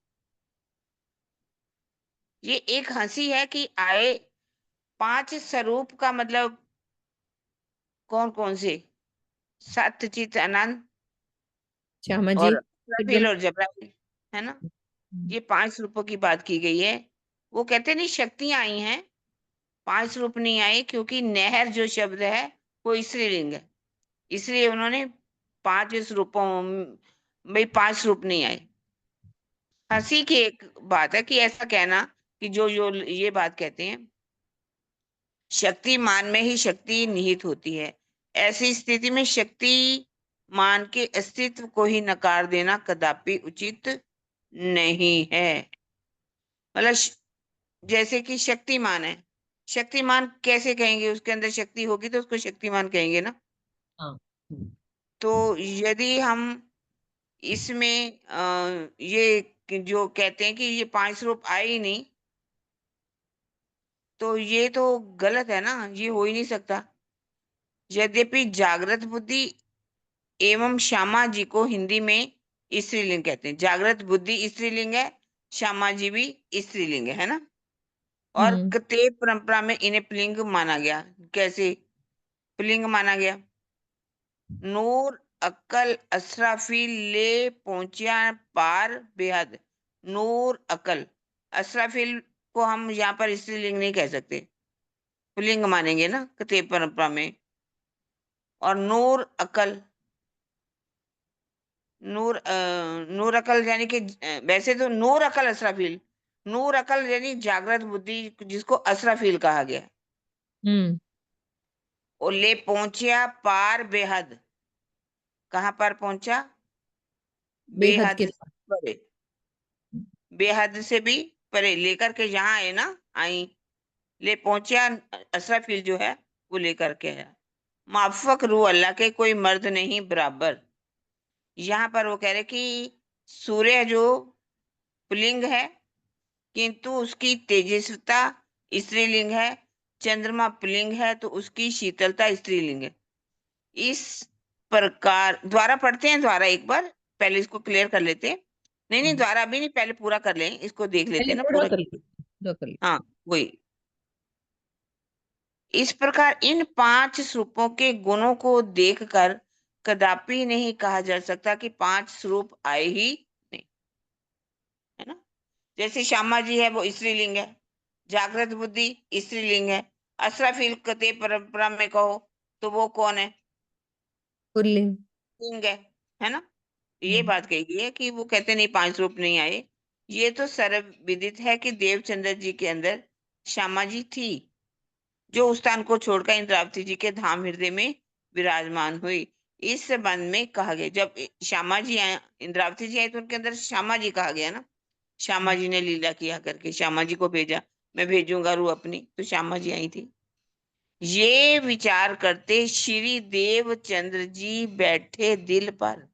ये एक हंसी है कि आए 5 स्वरूप का मतलब कौन कौन से, सत्य चित आनंद श्यामा जी, और फिर रफील और जबराइल, है ना। हम्म, ये 5 रूपों की बात की गई है। वो कहते नहीं शक्तियां आई हैं, 5 रूप नहीं आए, क्योंकि नहर जो शब्द है वो स्त्रीलिंग है, इसलिए उन्होंने 5 इस रूपों में 5 रूप नहीं आए। हंसी की एक बात है कि ऐसा कहना कि जो जो ये बात कहते हैं, शक्तिमान में ही शक्ति निहित होती है, ऐसी स्थिति में शक्तिमान के अस्तित्व को ही नकार देना कदापि उचित नहीं है। मतलब जैसे कि शक्तिमान है, शक्तिमान कैसे कहेंगे? उसके अंदर शक्ति होगी तो उसको शक्तिमान कहेंगे ना। हाँ। तो यदि हम इसमें ये जो कहते हैं कि ये 5 रूप आए ही नहीं, तो ये तो गलत है ना, ये हो ही नहीं सकता। यद्यपि जागृत बुद्धि एवं श्यामा जी को हिंदी में स्त्रीलिंग कहते हैं। जागृत बुद्धि स्त्रीलिंग है, श्यामा जी भी स्त्रीलिंग है ना। और कतेब परंपरा में इन्हें पुल्लिंग माना गया। कैसे पुल्लिंग माना गया? नूर अक्ल असराफिल ले पहुंचा पार बेहद। नूर अक्ल, असराफिल को हम यहाँ पर स्त्रीलिंग नहीं कह सकते, पुल्लिंग मानेंगे ना कतेब परंपरा में। और नूर अक्ल, नूर अकल यानी कि वैसे तो नूर अकल असराफील, नूर अकल यानी जागृत बुद्धि जिसको असराफील कहा गया। और ले पहुंचा पार बेहद, कहाँ पर पहुंचा? बेहद बेहद के से परे, बेहद से भी परे लेकर के यहाँ आए ना, आई ले पहुंचा। असराफील जो है वो लेकर के आया। माफक रू अल्लाह के कोई मर्द नहीं बराबर। यहाँ पर वो कह रहे कि सूर्य जो पुल्लिंग है किंतु उसकी तेजस्विता स्त्रीलिंग है, चंद्रमा पुल्लिंग है तो उसकी शीतलता स्त्रीलिंग है। इस प्रकार द्वारा पढ़ते हैं, द्वारा एक बार पहले इसको क्लियर कर लेते हैं। नहीं नहीं, द्वारा भी नहीं, पहले पूरा कर लें, इसको देख लेते पहले हैं ना पूरा पूरा। कर लो, पूरा कर लो। हाँ वही। इस प्रकार इन 5 स्वरूपों के गुणों को देखकर कदापि नहीं कहा जा सकता कि 5 स्वरूप आए ही नहीं, है ना। जैसे श्यामा जी है वो स्त्रीलिंग है, जागृत बुद्धि स्त्रीलिंग है, असराफील कते परंपरा में कहो तो वो कौन है? पुल्लिंग। लिंग है ना। ये बात कही गई है कि वो कहते नहीं 5 रूप नहीं आए। ये तो सर्वविदित है कि देवचंद्र जी के अंदर श्यामा जी थी, जो उस स्थान को छोड़कर इंद्रावती जी के धाम हृदय में विराजमान हुई। इस संबंध में कहा गया जब श्यामा जी आए, इंद्रावती जी आए तो उनके अंदर श्यामा जी कहा गया ना। श्यामा जी ने लीला किया करके श्यामा जी को भेजा, मैं भेजूंगा रूह अपनी, तो श्यामा जी आई थी। ये विचार करते श्री देवचंद्र जी बैठे दिल पर।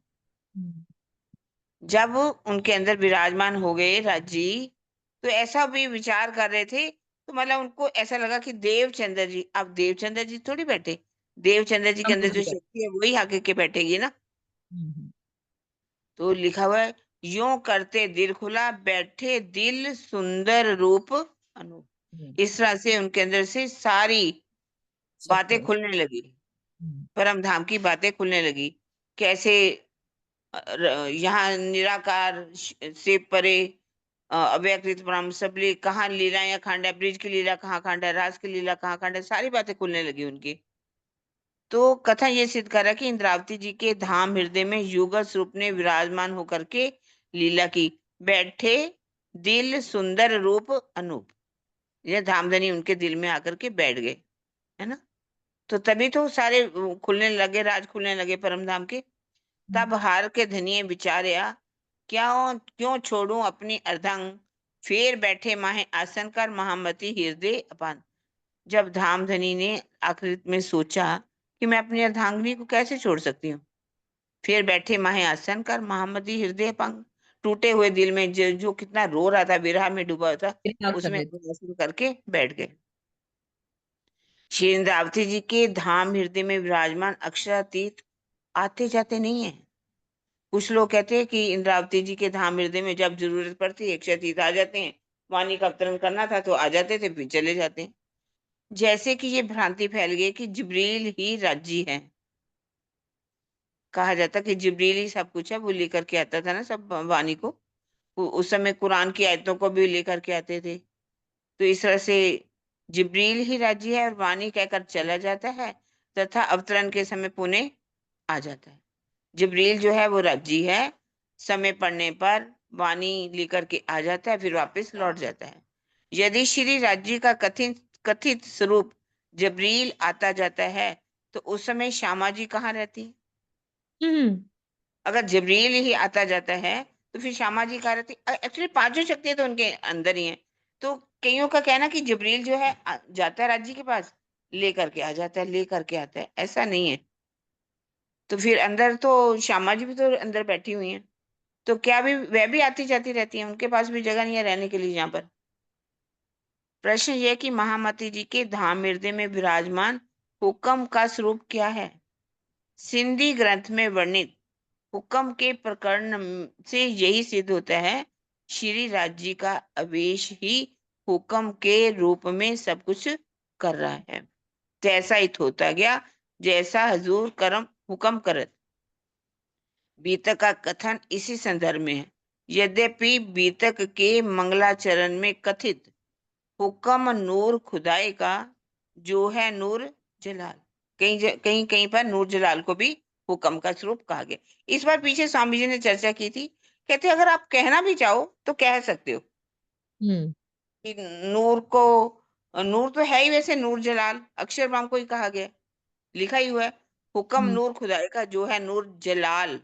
जब उनके अंदर विराजमान हो गए राजी, तो ऐसा भी विचार कर रहे थे, तो मतलब उनको ऐसा लगा कि देवचंद्र जी, अब देवचंद्र जी थोड़ी बैठे, देवचंद्र जी के अंदर जो शक्ति है वही आके के बैठेगी ना। तो लिखा हुआ है यूं करते दिल खुला बैठे दिल सुंदर रूप अनूप। इस तरह से उनके अंदर से सारी बातें खुलने लगी, परम धाम की बातें खुलने लगी। कैसे यहाँ निराकार से परे अव्यकृत ब्रह्म सबली, कहाँ लीला या खंड है, ब्रिज की लीला कहाँ खंड है, रास की लीला कहाँ खंड है, सारी बातें खुलने लगी उनकी। तो कथा ये सिद्ध कर रहा है कि इंद्रावती जी के धाम हृदय में युगल स्वरूप ने विराजमान होकर के लीला की, बैठे दिल सुंदर रूप अनूप। ये धामधनी उनके दिल में आकर के बैठ गए, है ना। तो तभी तो सारे खुलने लगे, राज खुलने लगे परम धाम के। तब हार के धनिये विचार्या क्या क्यों छोड़ूं अपनी अर्धांग, फिर बैठे माहे आसन कर महामती हृदय अपान। जब धामधनी ने आखिर में सोचा कि मैं अपनी अर्धांगिनी को कैसे छोड़ सकती हूँ, फिर बैठे माहे आसन कर महामती हृदय अपांग। टूटे हुए दिल में जो कितना रो रहा था, विरह में डूबा था, उसमें आसन करके बैठ गए। श्री इंद्रावती जी के धाम हृदय में विराजमान अक्षरातीत आते जाते नहीं है। कुछ लोग कहते हैं कि इंद्रावती जी के धाम हृदय में जब जरूरत पड़ती है अक्षरातीत आ जाते हैं, वाणी का अवतरण करना था तो आ जाते थे, फिर चले जाते हैं। जैसे कि ये भ्रांति फैल गई कि जिब्रील ही राजी है। कहा जाता कि जिब्रील ही सब कुछ है, वो लेकर के आता था ना सब वाणी को। उस समय कुरान की आयतों को भी लेकर के आते थे। तो इस तरह से जिब्रील ही राजी है और वाणी कहकर चला जाता है, तथा अवतरण के समय पुणे आ जाता है। जिब्रील जो है वो राजी है, समय पड़ने पर वाणी लेकर के आ जाता है, फिर वापस लौट जाता है। यदि श्री राज्य का कथित कथित स्वरूप जिब्रील आता जाता है, तो उस समय श्यामा जी कहाँ रहती? हम्म अगर जिब्रील ही आता जाता है तो फिर श्यामा जी कहाँ रहती? एक्चुअली पांचों शक्तियां तो उनके अंदर ही हैं। तो कईयों का कहना कि जिब्रील जो है जाता है राज जी के पास, लेकर के आ जाता है, लेकर के आता है, ऐसा नहीं है। तो फिर अंदर तो श्यामा जी भी तो अंदर बैठी हुई हैं, तो क्या भी वह भी आती जाती रहती हैं? उनके पास भी जगह नहीं है रहने के लिए यहाँ पर। प्रश्न यह कि महामती जी के धाम हृदय में विराजमान हुक्म का स्वरूप क्या है? सिंधी ग्रंथ में वर्णित हुक्म के प्रकरण से यही सिद्ध होता है, श्री राज जी का आवेश ही हुक्म के रूप में सब कुछ कर रहा है। तैसा ही होता गया जैसा हजूर करम हुक्म करत। बीतक का कथन इसी संदर्भ में है। यद्यपि बीतक के मंगलाचरण में कथित हुक्म नूर खुदाई का जो है नूर जलाल, कहीं कहीं पर नूर जलाल को भी हुक्म का स्वरूप कहा गया। इस बार पीछे स्वामी जी ने चर्चा की थी, कहते अगर आप कहना भी चाहो तो कह सकते हो हम्म कि नूर को, नूर तो है ही वैसे नूर जलाल, अक्षर ब्रह्म को ही कहा गया, लिखा ही हुआ है हुक्म हम्म नूर खुदाई का जो है नूर जलाल।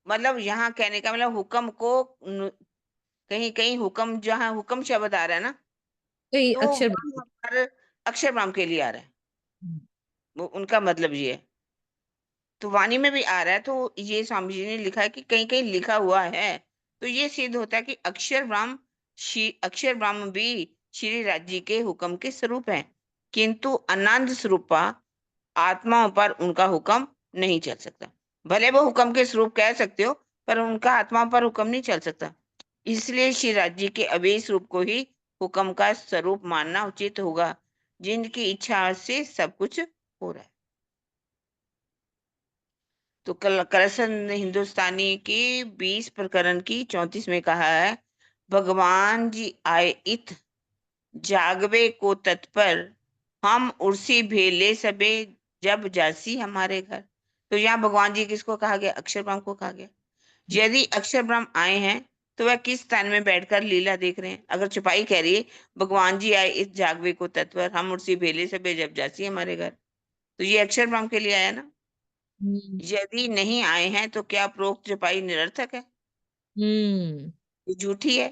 मतलब यहाँ कहने का मतलब हुक्म को कहीं कहीं हुक्म, जहाँ हुक्म शब्द आ रहा है ना, कई तो अक्षर वहाँ पर अक्षर ब्रह्म के लिए आ रहा है। वो उनका मतलब ये है, तो वाणी में भी आ रहा है। तो ये स्वामी जी ने लिखा है कि कहीं कहीं लिखा हुआ है, तो ये सिद्ध होता है कि अक्षर ब्रह्म भी श्री राज जी के हुक्म के स्वरूप है, किंतु अनंत स्वरूपा आत्माओं पर उनका हुक्म नहीं चल सकता। भले वो हुक्म के स्वरूप कह सकते हो, पर उनका आत्माओं पर हुक्म नहीं चल सकता। इसलिए श्री राज जी के अवेश रूप को ही हुक्म का स्वरूप मानना उचित होगा, जिनकी इच्छा से सब कुछ हो रहा है। तो कल करसन हिंदुस्तानी की 20 प्रकरण की 34 में कहा है, भगवान जी आए इत जागवे को तत्पर, हम उर्सी भेले सबे जब जासी हमारे घर। तो यहाँ भगवान जी किसको कहा गया? अक्षर ब्रह्म को कहा गया। यदि अक्षर ब्रह्म आए हैं तो वह किस स्थान में बैठकर लीला देख रहे हैं? अगर छुपाई कह रही है भगवान जी आए इस जागवे को तत्पर, हम उर्सी भेले सबे जब जासी हमारे घर, तो ये अक्षर ब्रह्म के लिए आया ना। हम्म यदि नहीं आए हैं तो क्या प्रोक्त छुपाई निरर्थक है? हम्म ये झूठी है।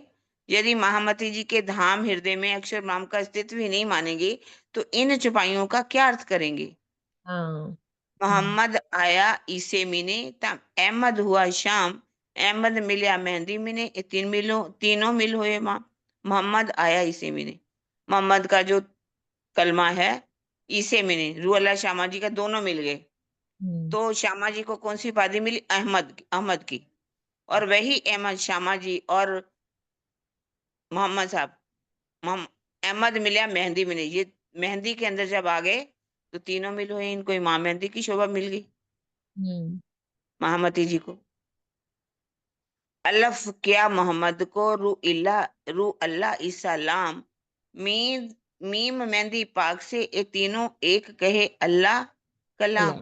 यदि महामती जी के धाम हृदय में अक्षर ब्रह्म का अस्तित्व ही नहीं मानेंगे तो इन चुपाइयों का क्या अर्थ करेंगे? हाँ मोहम्मद आया ईसे मिने तब अहमद हुआ शाम, अहमद मिलया मेहंदी मिने, ये तीनों मिल हुए माँ। मोहम्मद आया ईसे मिने, मोहम्मद का जो कलमा है, ईसे मिने रू अल्लाह श्यामा जी का दोनों मिल गए। हम्म तो श्यामा जी को कौन सी उपाधि मिली? अहमद की। और वही अहमद श्यामा जी और मोहम्मद साहब, अहमद मिला मेहंदी मिली, ये मेहंदी के अंदर जब आ गए तो तीनों मिल हुए, इनको इमाम मेहंदी की शोभा मिल गई हम्म महामती जी को। अलफ क्या मोहम्मद को रू अल्लाह इस्लाम, मीम मीम मेहंदी पाक से ये तीनों एक कहे अल्लाह कलाम। अल्लाह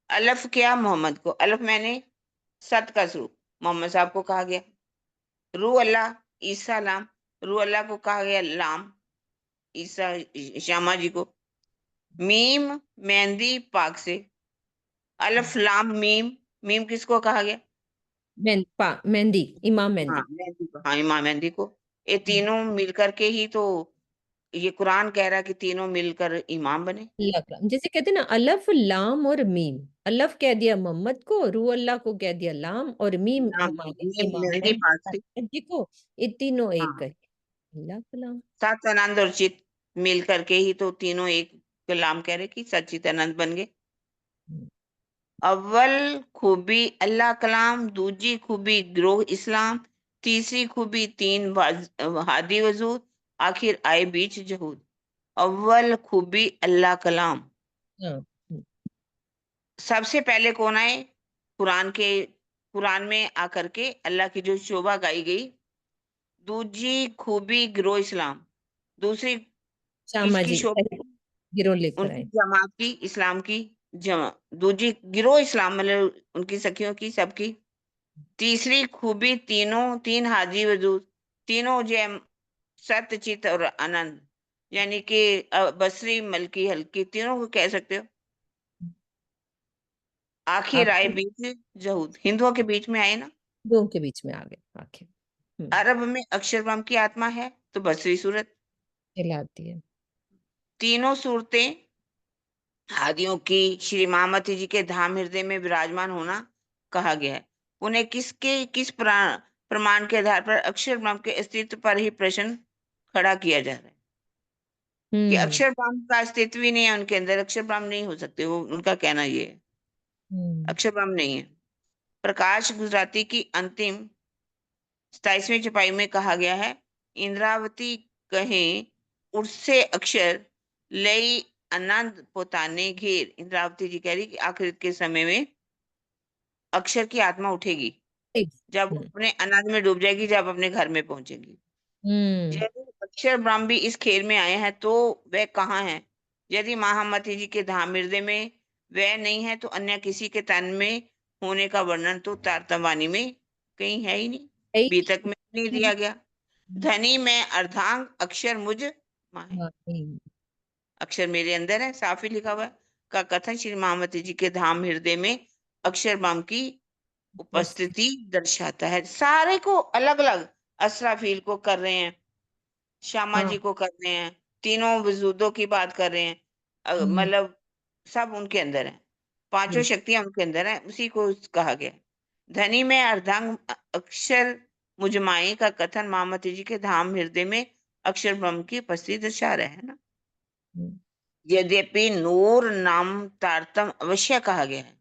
अलफ क्या मोहम्मद को, अलफ मैंने सत का स्वरूप मोहम्मद साहब को कहा गया। रू अल्लाह ईसा लाम, रू अल्लाह को कहा गया लाम, ईसा श्यामा जी को। मीम मेहंदी पाक से, अल्फ लाम मीम, मीम किसको कहा गया? मेहंदी इमाम हाँ मेहंदी। मेहंदी को, हाँ इमाम मेहंदी को। ये तीनों मिलकर के ही तो ये कुरान कह रहा है कि तीनों मिलकर इमाम बने। अल्लाह कलाम, जैसे कहते हैं ना अलफ लाम और मीम। अलफ कह दिया मोहम्मद को, रू अल्लाह को कह दिया लाम, और मीम नाम हमारे मीम इमाम मेहंदी पाक से। मेहंदी को। ये तीनों एक हाँ, कहे अल्लाह कलाम। सच्चिदानंद और चित मिल करके ही तो तीनों एक कलाम कह रहे कि सच्चिदानंद बन गए। अव्वल खूबी अल्लाह कलाम, दूजी खूबी ग्रोह इस्लाम, तीसरी खूबी हादी वजूद, आखिर आए बीच जहूद। अव्वल खूबी अल्लाह कलाम, हाँ हम्म, सबसे पहले कौन आए? कुरान में आकर के अल्लाह की जो शोभा गाई गई। दूजी खूबी ग्रो इस्लाम, दूसरी श्यामा किसकी जी शोभा? गिरोह लेकर उनकी आए। जमात की, इस्लाम की जमा। दूजी गिरो इस्लाम मतलब उनकी सखियों की, सबकी। तीसरी खूबी तीन हाजी वजूद, तीनों जो सत्य चित और आनंद, यानी कि बसरी मलकी हल्की, तीनों को कह सकते हो। आखिर आए आखिर बीच जहूद, हिंदुओं के बीच में आए ना। दो के बीच में आ गए आखिर। अरब में अक्षर ब्रह्म की आत्मा है तो बसरी सूरत। कहलाती है। तीनों सूरतें आदियों की श्री महामती जी के धाम हृदय में विराजमान होना कहा गया है। उन्हें किस प्रमाण के आधार पर अक्षर ब्रह्म के अस्तित्व पर ही प्रश्न खड़ा किया जा रहा है कि हम्म अक्षर ब्रह्म का अस्तित्व ही नहीं है उनके अंदर, अक्षर ब्रह्म नहीं हो सकते, वो उनका कहना ये है, हम्म अक्षर ब्रह्म नहीं है। प्रकाश गुजराती की अंतिम 27वीं छपाई में कहा गया है, इंद्रावती कहें उससे अक्षर लई आनंद पोताने घेर। इंद्रावती जी कह रही कि आखिर के समय में अक्षर की आत्मा उठेगी एक। जब वो हम्म अपने आनंद में डूब जाएगी, जब अपने घर में पहुंचेगी। हम्म यदि अक्षर ब्रह्म भी इस खेल में आए हैं तो वह कहाँ है? यदि महामती जी के धाम हृदय में वह नहीं है तो अन्य किसी के तन में होने का वर्णन तो तारतम्यवाणी में कहीं है ही नहीं, एक। बीतक में नहीं दिया गया। धनी में अर्धांग अक्षर मुझ माहे, हाँ, नहीं। अक्षर मेरे अंदर है, साफ ही लिखा हुआ है, का कथन श्री महामती जी के धाम हृदय में अक्षर ब्रह्म की बस। उपस्थिति दर्शाता है। सारे को अलग अलग, असराफील को कर रहे हैं, श्यामा हाँ। जी को कर रहे हैं, तीनों वजूदों की बात कर रहे हैं, हम्म मतलब सब उनके अंदर है, पांचों बिल्कुल। शक्तियां उनके अंदर है, उसी को कहा गया। धनी में अर्धांग अक्षर मुजमाई का कथन महामती जी के धाम हृदय में अक्षर ब्रह्म की उपस्थिति दर्शा रहे है ना। हम्म यद्यपि नूर नाम तारतम अवश्य कहा गया है,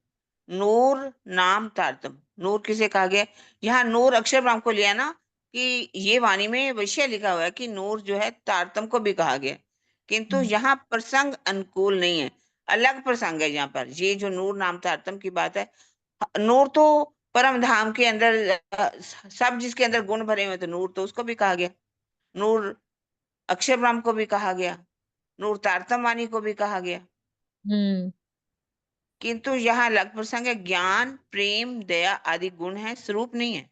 नूर नाम तारतम, नूर किसे कहा गया? यहाँ नूर अक्षर ब्रह्म को लिया ना, कि ये वाणी में अवश्य लिखा हुआ है कि नूर जो है तारतम को भी कहा गया, किंतु हम्म यहाँ प्रसंग अनुकूल नहीं है, अलग प्रसंग है यहाँ पर। ये जो नूर नाम तारतम की बात है, नूर तो परम धाम के अंदर सब जिसके अंदर गुण भरे हुए, तो नूर तो उसको भी कहा गया, नूर अक्षर ब्रह्म को भी कहा गया, नूर तारतम वाणी को भी कहा गया, हम्म, किंतु यहाँ लग प्रसंग है, ज्ञान प्रेम दया आदि गुण है, स्वरूप नहीं है।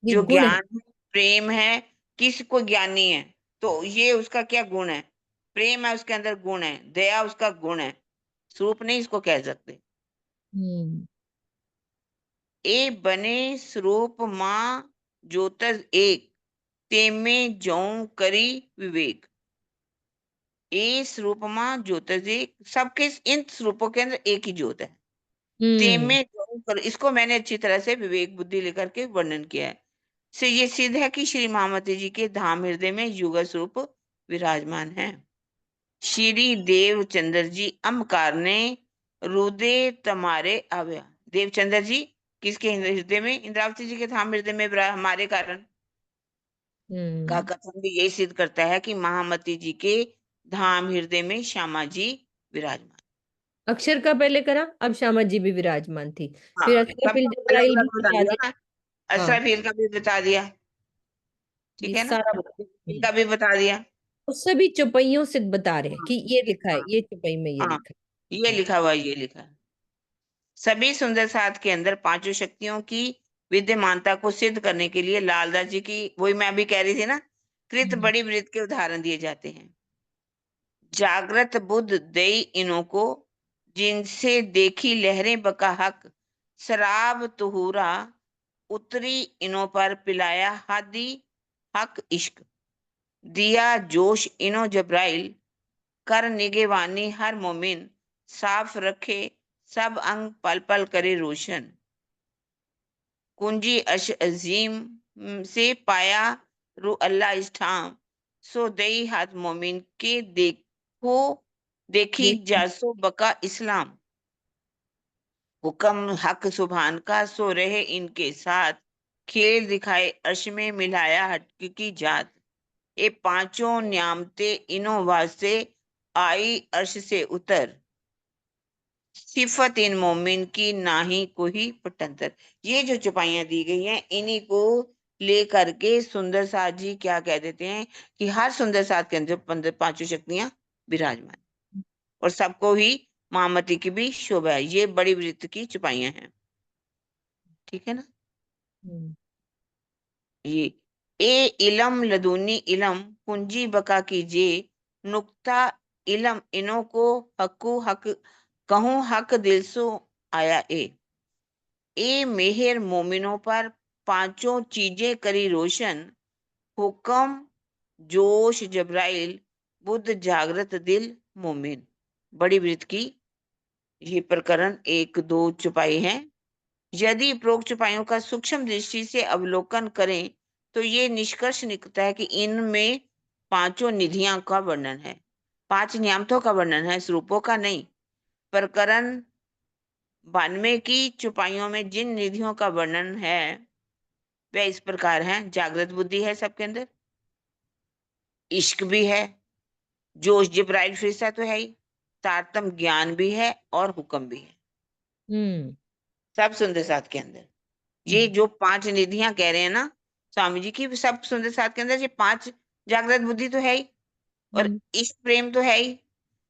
ये जो गुण है। ज्ञान है, प्रेम है, किसी को ज्ञान नहीं है तो ये उसका क्या गुण है? प्रेम है उसके अंदर, गुण है, दया उसका गुण है, स्वरूप नहीं इसको कह सकते। हम्म ए बने स्वरूप माँ ज्योतज एक, तेमे जौं करी विवेक। ए स्वरूप माँ ज्योतज एक, सबके इन स्वरूपों के अंदर एक ही ज्योत है। हम्म तेमे जौं कर, इसको मैंने अच्छी तरह से विवेक बुद्धि लेकर के वर्णन किया है। से ये सिद्ध है कि श्री महामती जी के धाम हृदय में युगल स्वरूप विराजमान है। श्री देवचंद्र जी अमकार ने रुदे तमारे आव्या। देवचंद्र जी किसके हृदय में? इंद्रावती जी के धाम हृदय में हमारे कारण का हम्म कथन भी यही सिद्ध करता है कि महामती जी के धाम हृदय में श्यामा जी विराजमान। अक्षर का पहले करा, अब श्यामा जी भी विराजमान थी। हाँ, फिर अक्षरफिल सबको अलग जबराइल भी अलग बता बता दिया दिया। ना, हाँ, असराफील का भी बता दिया, ये ठीक है ना, सारा इनका भी बता दिया। और सभी चौपाइयों से बता रहे हैं हाँ कि ये लिखा है, हाँ ये चौपाई में ये हाँ, लिखा ये है। लिखा हुआ है, ये लिखा है। सभी सुंदर साथ के अंदर पांचों शक्तियों की विद्यमानता को सिद्ध करने के लिए लालदास जी की, वही मैं अभी कह रही थी ना, कृत हम्म बड़ी वृत्त के उदाहरण दिए जाते हैं। जागृत बुद्ध दई इन्हों को, जिनसे देखी लहरें बका हक, शराब तुहूरा उतरी इन्हों पर पिलाया हादी हक इश्क, दिया जोश इन्हों जबराइल, कर निगेवानी हर मोमिन, साफ रखे सब अंग पल पल करे रोशन, कुंजी अश अजीम से पाया रू अल्लाह इस्ठाम, सो दई हाथ मोमिन के देखो देखी देख। जासो बका इस्लाम, हुक्म हक सुभान का सो रहे इनके साथ, खेल दिखाए अर्श में मिलाया हट की जात, ये पांचों न्यामते इन्हों वास्ते आई अर्श से उतर, सिफत इन मोमिन की नाही कोई पटंतर। ये जो चौपाइयां दी गई हैं, इन्हीं को लेकर के सुंदर साथ जी क्या कह देते हैं कि हर सुंदर साथ के अंदर पांचों शक्तियां विराजमान, और सबको ही महामती की भी शोभा है। ये बड़ी वृत्त की चौपाइयां हैं, ठीक है ना। हम्म ये ए इलम लदूनी इलम कुंजी बका कीजे, नुक्ता इलम इनो को हकु हक कहूँ हक दिल सो आया ए मेहर मोमिनों पर पांचों चीजें करी रोशन, हुक्म जोश जबराइल, बुद्ध जागृत दिल मोमिन। बड़ी वृत्त की ये प्रकरण 1-2 चौपाई हैं। यदि उपरोक्त चौपाइयों का सूक्ष्म दृष्टि से अवलोकन करें तो ये निष्कर्ष निकलता है कि इनमें पांचों निधियां का वर्णन है, 5 नियामतों का वर्णन है, स्वरूपों का नहीं। प्रकरण 92 की चौपाइयों में जिन निधियों का वर्णन है वह इस प्रकार है। जागृत बुद्धि है सबके अंदर, इश्क भी है, जोश जिब्राइल फरिश्ता तो है ही, तारतम ज्ञान भी है और हुक्म भी है, हम्म सब सुंदर साथ के अंदर। ये जो 5 निधियां कह रहे हैं ना स्वामी जी की, सब सुंदर साथ के अंदर ये 5। जागृत बुद्धि तो है ही, और हम्म इश्क प्रेम तो है ही, हम्म,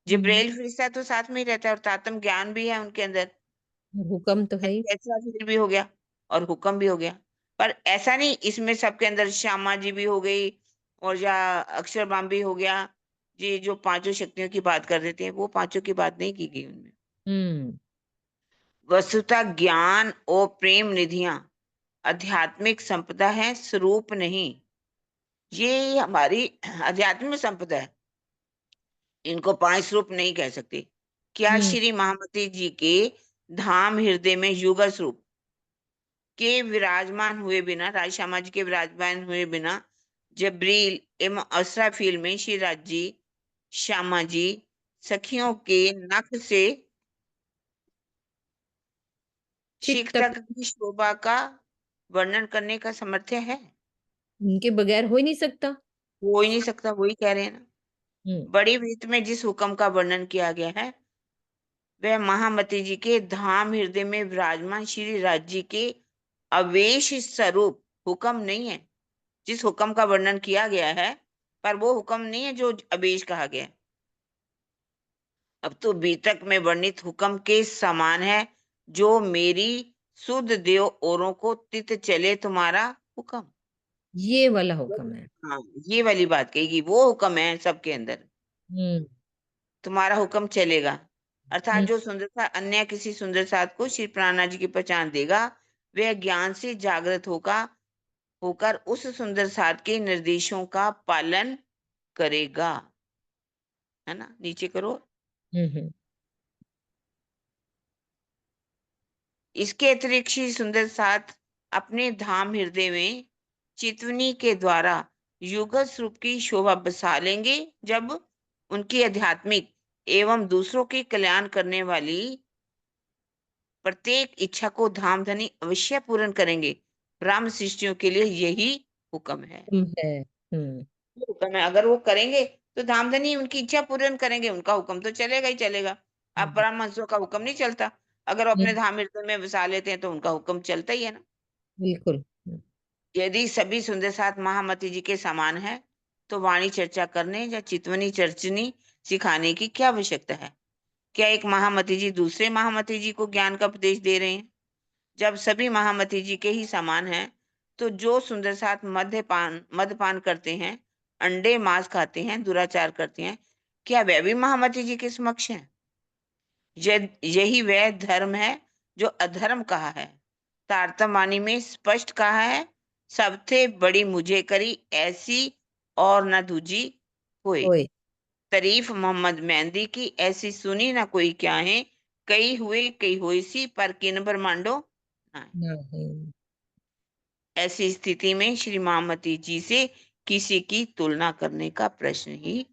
जिब्राइल फरिश्ता तो साथ में ही रहता है, और तातम ज्ञान भी है उनके अंदर, हुक्म तो है ही। ऐसा फिर भी हो गया, और हुक्म भी हो गया। पर ऐसा नहीं इसमें सबके अंदर श्यामा जी भी हो गई, और या अक्षरधाम भी हो गया। ये जो पांचों शक्तियों की बात कर देते हैं वो पांचों की बात नहीं की गई उनमें। हम्म वस्तुतः ज्ञान और प्रेम निधियां आध्यात्मिक संपदा है, स्वरूप नहीं। ये हमारी आध्यात्मिक संपदा है, इनको 5 स्वरूप नहीं कह सकते। क्या हम्म श्री महामती जी के धाम हृदय में युगल स्वरूप के विराजमान हुए बिना, राज श्यामा जी के विराजमान हुए बिना, जबरील एवं असराफील में श्री राज जी, श्यामा जी सखियों के नख से शिख चित्त तक की शोभा का वर्णन करने का सामर्थ्य है? उनके बगैर हो ही नहीं सकता। हो ही नहीं सकता, वही कह रहे हैं ना। हम्म बड़ी वृत्त में जिस हुक्म का वर्णन किया गया है वह महामती जी के धाम हृदय में विराजमान श्री राज जी के अवेश स्वरूप हुक्म नहीं है। जिस हुक्म का वर्णन किया गया है पर वो हुक्म नहीं है जो अवेश कहा गया है। अब तो बीतक में वर्णित हुक्म के समान है, जो मेरी सुध देव औरों को तित चले तुम्हारा हुक्म। ये वाला हुक्म है। हाँ, ये वाली बात कहेगी, वो हुक्म है सबके अंदर, हम्म तुम्हारा हुक्म चलेगा। अर्थात हम्म, जो सुंदरता अन्य किसी सुंदर साथ को श्री प्राणा जी की पहचान देगा वह ज्ञान से जागृत होकर उस सुंदर साथ के निर्देशों का पालन करेगा। है ना, नीचे करो। हम्म। इसके अतिरिक्त श्री सुंदर साथ अपने धाम हृदय में चितवनी के द्वारा युगल स्वरूप की शोभा बसा लेंगे, जब उनकी आध्यात्मिक एवं दूसरों के कल्याण करने वाली प्रत्येक इच्छा को धाम धनी अवश्य पूर्ण करेंगे। ब्रह्म सृष्टियों के लिए यही हुक्म है। है। हम्म ये हुक्म है, अगर वो करेंगे तो धाम धनी उनकी इच्छा पूर्ण करेंगे, उनका हुक्म तो चलेगा ही चलेगा। अब हम्म ब्राह्मणों का हुक्म नहीं चलता, अगर वो अपने हम्म, धाम हृदय में बसा लेते हैं तो उनका हुक्म चलता ही है ना। बिल्कुल। यदि सभी सुंदर साथ महामती जी के समान है तो वाणी चर्चा करने या चितवनी चर्चनी सिखाने की क्या आवश्यकता है? क्या एक महामती जी दूसरे महामती जी को ज्ञान का उपदेश दे रहे हैं? जब सभी महामती जी के ही समान हैं तो जो सुंदर साथ मद्यपान करते हैं, अंडे मांस खाते हैं, दुराचार करते हैं, क्या वह भी महामती जी के समक्ष हैं? यही वह धर्म है जो अधर्म कहा है। तारतम्य में स्पष्ट कहा है, सबसे बड़ी मुझे करी ऐसी और न दूजी कोई। ओए। तारीफ मोहम्मद मेहंदी की ऐसी सुनी ना कोई क्या है, कई हुए कई होई सी पर किन ब्रह्मांडो ना। नहीं ऐसी स्थिति में श्री महामती जी से किसी की तुलना करने का प्रश्न ही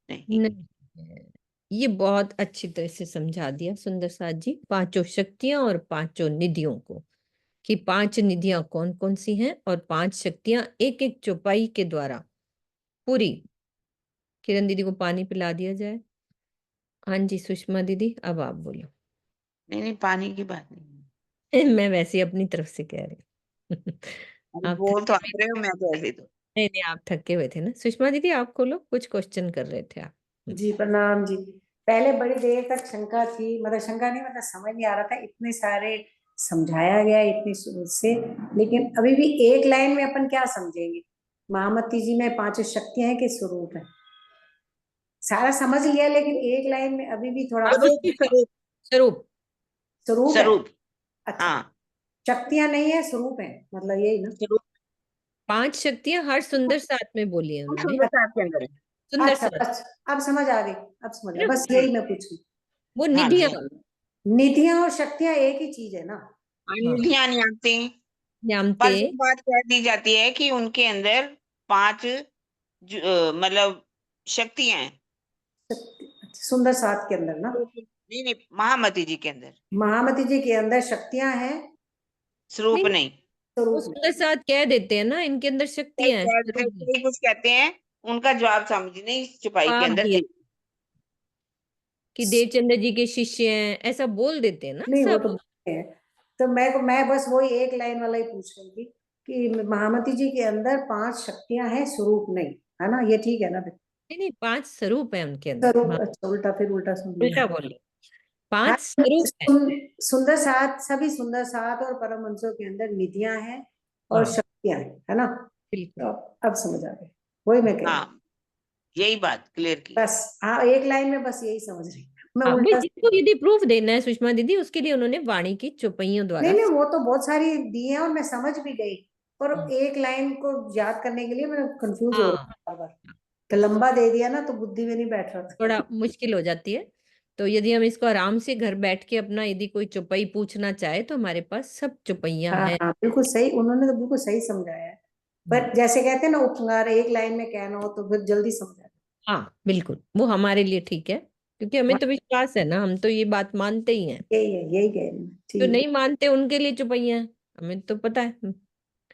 नहीं। नहीं है। ये बहुत अच्छी तरह से समझा दिया सुंदर साथ जी, पांचों शक्तियां और पांचों निधियों को, कि 5 निधियां कौन कौन सी हैं और 5 शक्तियां एक एक चौपाई के द्वारा पूरी। किरण दीदी को पानी पिला दिया जाए। हाँ जी सुषमा दीदी, अब आप बोलो। नहीं नहीं, पानी की बात नहीं। मैं वैसे ही अपनी तरफ से कह रही हूँ। अरे आप बोल तो थके आप हुए रहे हो, मैं तो ऐसे तो। नहीं नहीं, आप थके हुए थे ना। सुषमा दीदी आप खोलो, कुछ क्वेश्चन कर रहे थे आप। जी प्रणाम जी। पहले बड़ी देर तक शंका थी, मतलब शंका नहीं, मतलब समझ नहीं आ रहा था, इतने सारे समझाया गया इतनी से, लेकिन अभी भी एक लाइन में अपन क्या समझेंगे? महामती जी में 5 शक्तियां हैं कि स्वरूप है? सारा समझ लिया लेकिन एक लाइन में अभी भी थोड़ा स्वरूप स्वरूप स्वरूप स्वरूप स्वरूप है। स्वरूप। अच्छा, हाँ, शक्तियां नहीं है, स्वरूप है, मतलब यही ना। स्वरूप 5 शक्तियां हर सुंदर साथ में बोली है उन्होंने। सुंदरता आपके अंदर है। सुंदर अच्छा, साथ, बस अब समझ आ गई, अब समझ आ गई, बस हम्म, यही मैं पूछ रही वो हाँ निधियां। जी। निधियां और शक्तियां एक ही चीज है ना। हाँ, निधियां नहीं आते, न्यामते। पर जो बात कह दी जाती है कि उनके अंदर 5 मतलब शक्तियां हैं। सुंदर सात के अंदर ना, नहीं नहीं, महामती जी के अंदर महामती जी के अंदर शक्तियां हैं, स्वरूप नहीं, नहीं। वो स्वरूप सुंदर साथ कह देते हैं ना, इनके अंदर कई शक्तियां हैं, कहते स्वरूप हैं, नहीं। कई कुछ कहते हैं, उनका जवाब समझ नहीं छुपाई के पाप अंदर दिया थी। कि देवचंद्र जी के शिष्य हैं, ऐसा बोल देते हैं ना नहीं, वो सब। तो है। तो मैं बस वही एक लाइन वाला ही पूछ रही थी कि महामती जी के अंदर 5 शक्तियां हैं, स्वरूप नहीं, है ना, ये ठीक है ना। नहीं नहीं, 5 स्वरूप है उनके अंदर। स्वरूप, हाँ, अच्छा, उल्टा, फिर उल्टा सुन लिया। उल्टा बोल रही, हाँ, 5 स्वरूप है। सुंदर सात, सभी सुंदर सात और परमहंसों के अंदर निधियां हैं और हाँ, शक्तियां हैं, है ना। बिल्कुल। तो अब समझ आ गई, वही मैं कह रही हूँ। हाँ, यही बात क्लियर की। बस, हाँ, एक लाइन में बस यही समझ रही हूँ। मैं हाँ, भाई उल्टा, जिसको यदि प्रूफ देना है सुषमा दीदी, उसके लिए उन्होंने वाणी की चौपाइयों नहीं द्वारा। नहीं, वो तो बहुत सारी दी है और मैं समझ भी गई, पर हम्म, एक लाइन को याद करने के लिए मैं कंफ्यूज हो रही हाँ, हूँ बार बार। तो लंबा दे दिया ना, तो बुद्धि में नहीं बैठ रहा था। थोड़ा मुश्किल हो जाती है। तो यदि हम इसको आराम से घर बैठ के अपना यदि कोई चौपाई पूछना चाहे तो हमारे पास सब चौपाइयां हाँ हैं। हाँ, बिल्कुल सही, उन्होंने तो बिल्कुल सही समझाया है। हम्म, पर जैसे कहते हैं ना, उपसंहार एक लाइन में कहना हो तो फिर जल्दी समझ आता हाँ बिल्कुल, वो हमारे लिए ठीक है, क्योंकि है। हमें हाँ, तो विश्वास है ना, हम तो ये बात मानते ही हैं। यही है, यही कह रही हूँ, जो ठीक है। नहीं मानते उनके लिए चौपाइयां हैं, हमें तो पता है।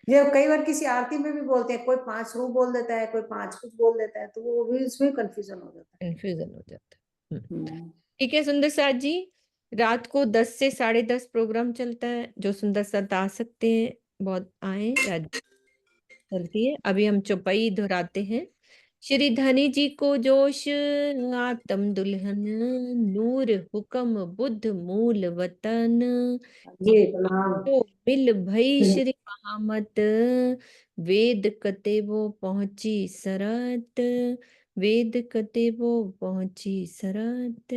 ये कई बार किसी आरती में भी बोलते हैं, कोई 5 रूप बोल देता है, कोई 5 कुछ बोल देता है, तो वो भी उसमें कंफ्यूजन हो जाता कंफ्यूजन हो जाता है। है। ठीक है सुंदर साथ जी, रात को 10 से 10:30 प्रोग्राम चलता है, जो सुंदर साथ आ सकते हैं बहुत आए, या चलती है। अभी हम चौपाई दोहराते हैं। श्री धनी जी को जोश, आत्म दुल्हन, नूर हुक्म बुद्ध मूल वतन, जी, प्रणाम। तो मिल भई श्री महामत, वेद कते वो पहुंची सरत, वेद कते वो पहुंची सरत।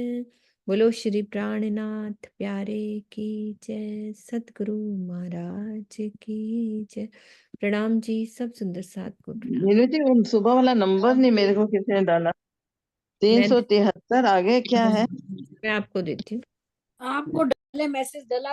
बोलो श्री प्राणनाथ प्यारे की जय, सतगुरु महाराज की जय। प्रणाम जी, सब सुंदर साथ को प्रणाम। नीलू जी, वो सुबह वाला नंबर नहीं मेरे को किसी ने डाला, मैं 373 आगे क्या है? मैं आपको देती हूँ। आपको डाले मैसेज डला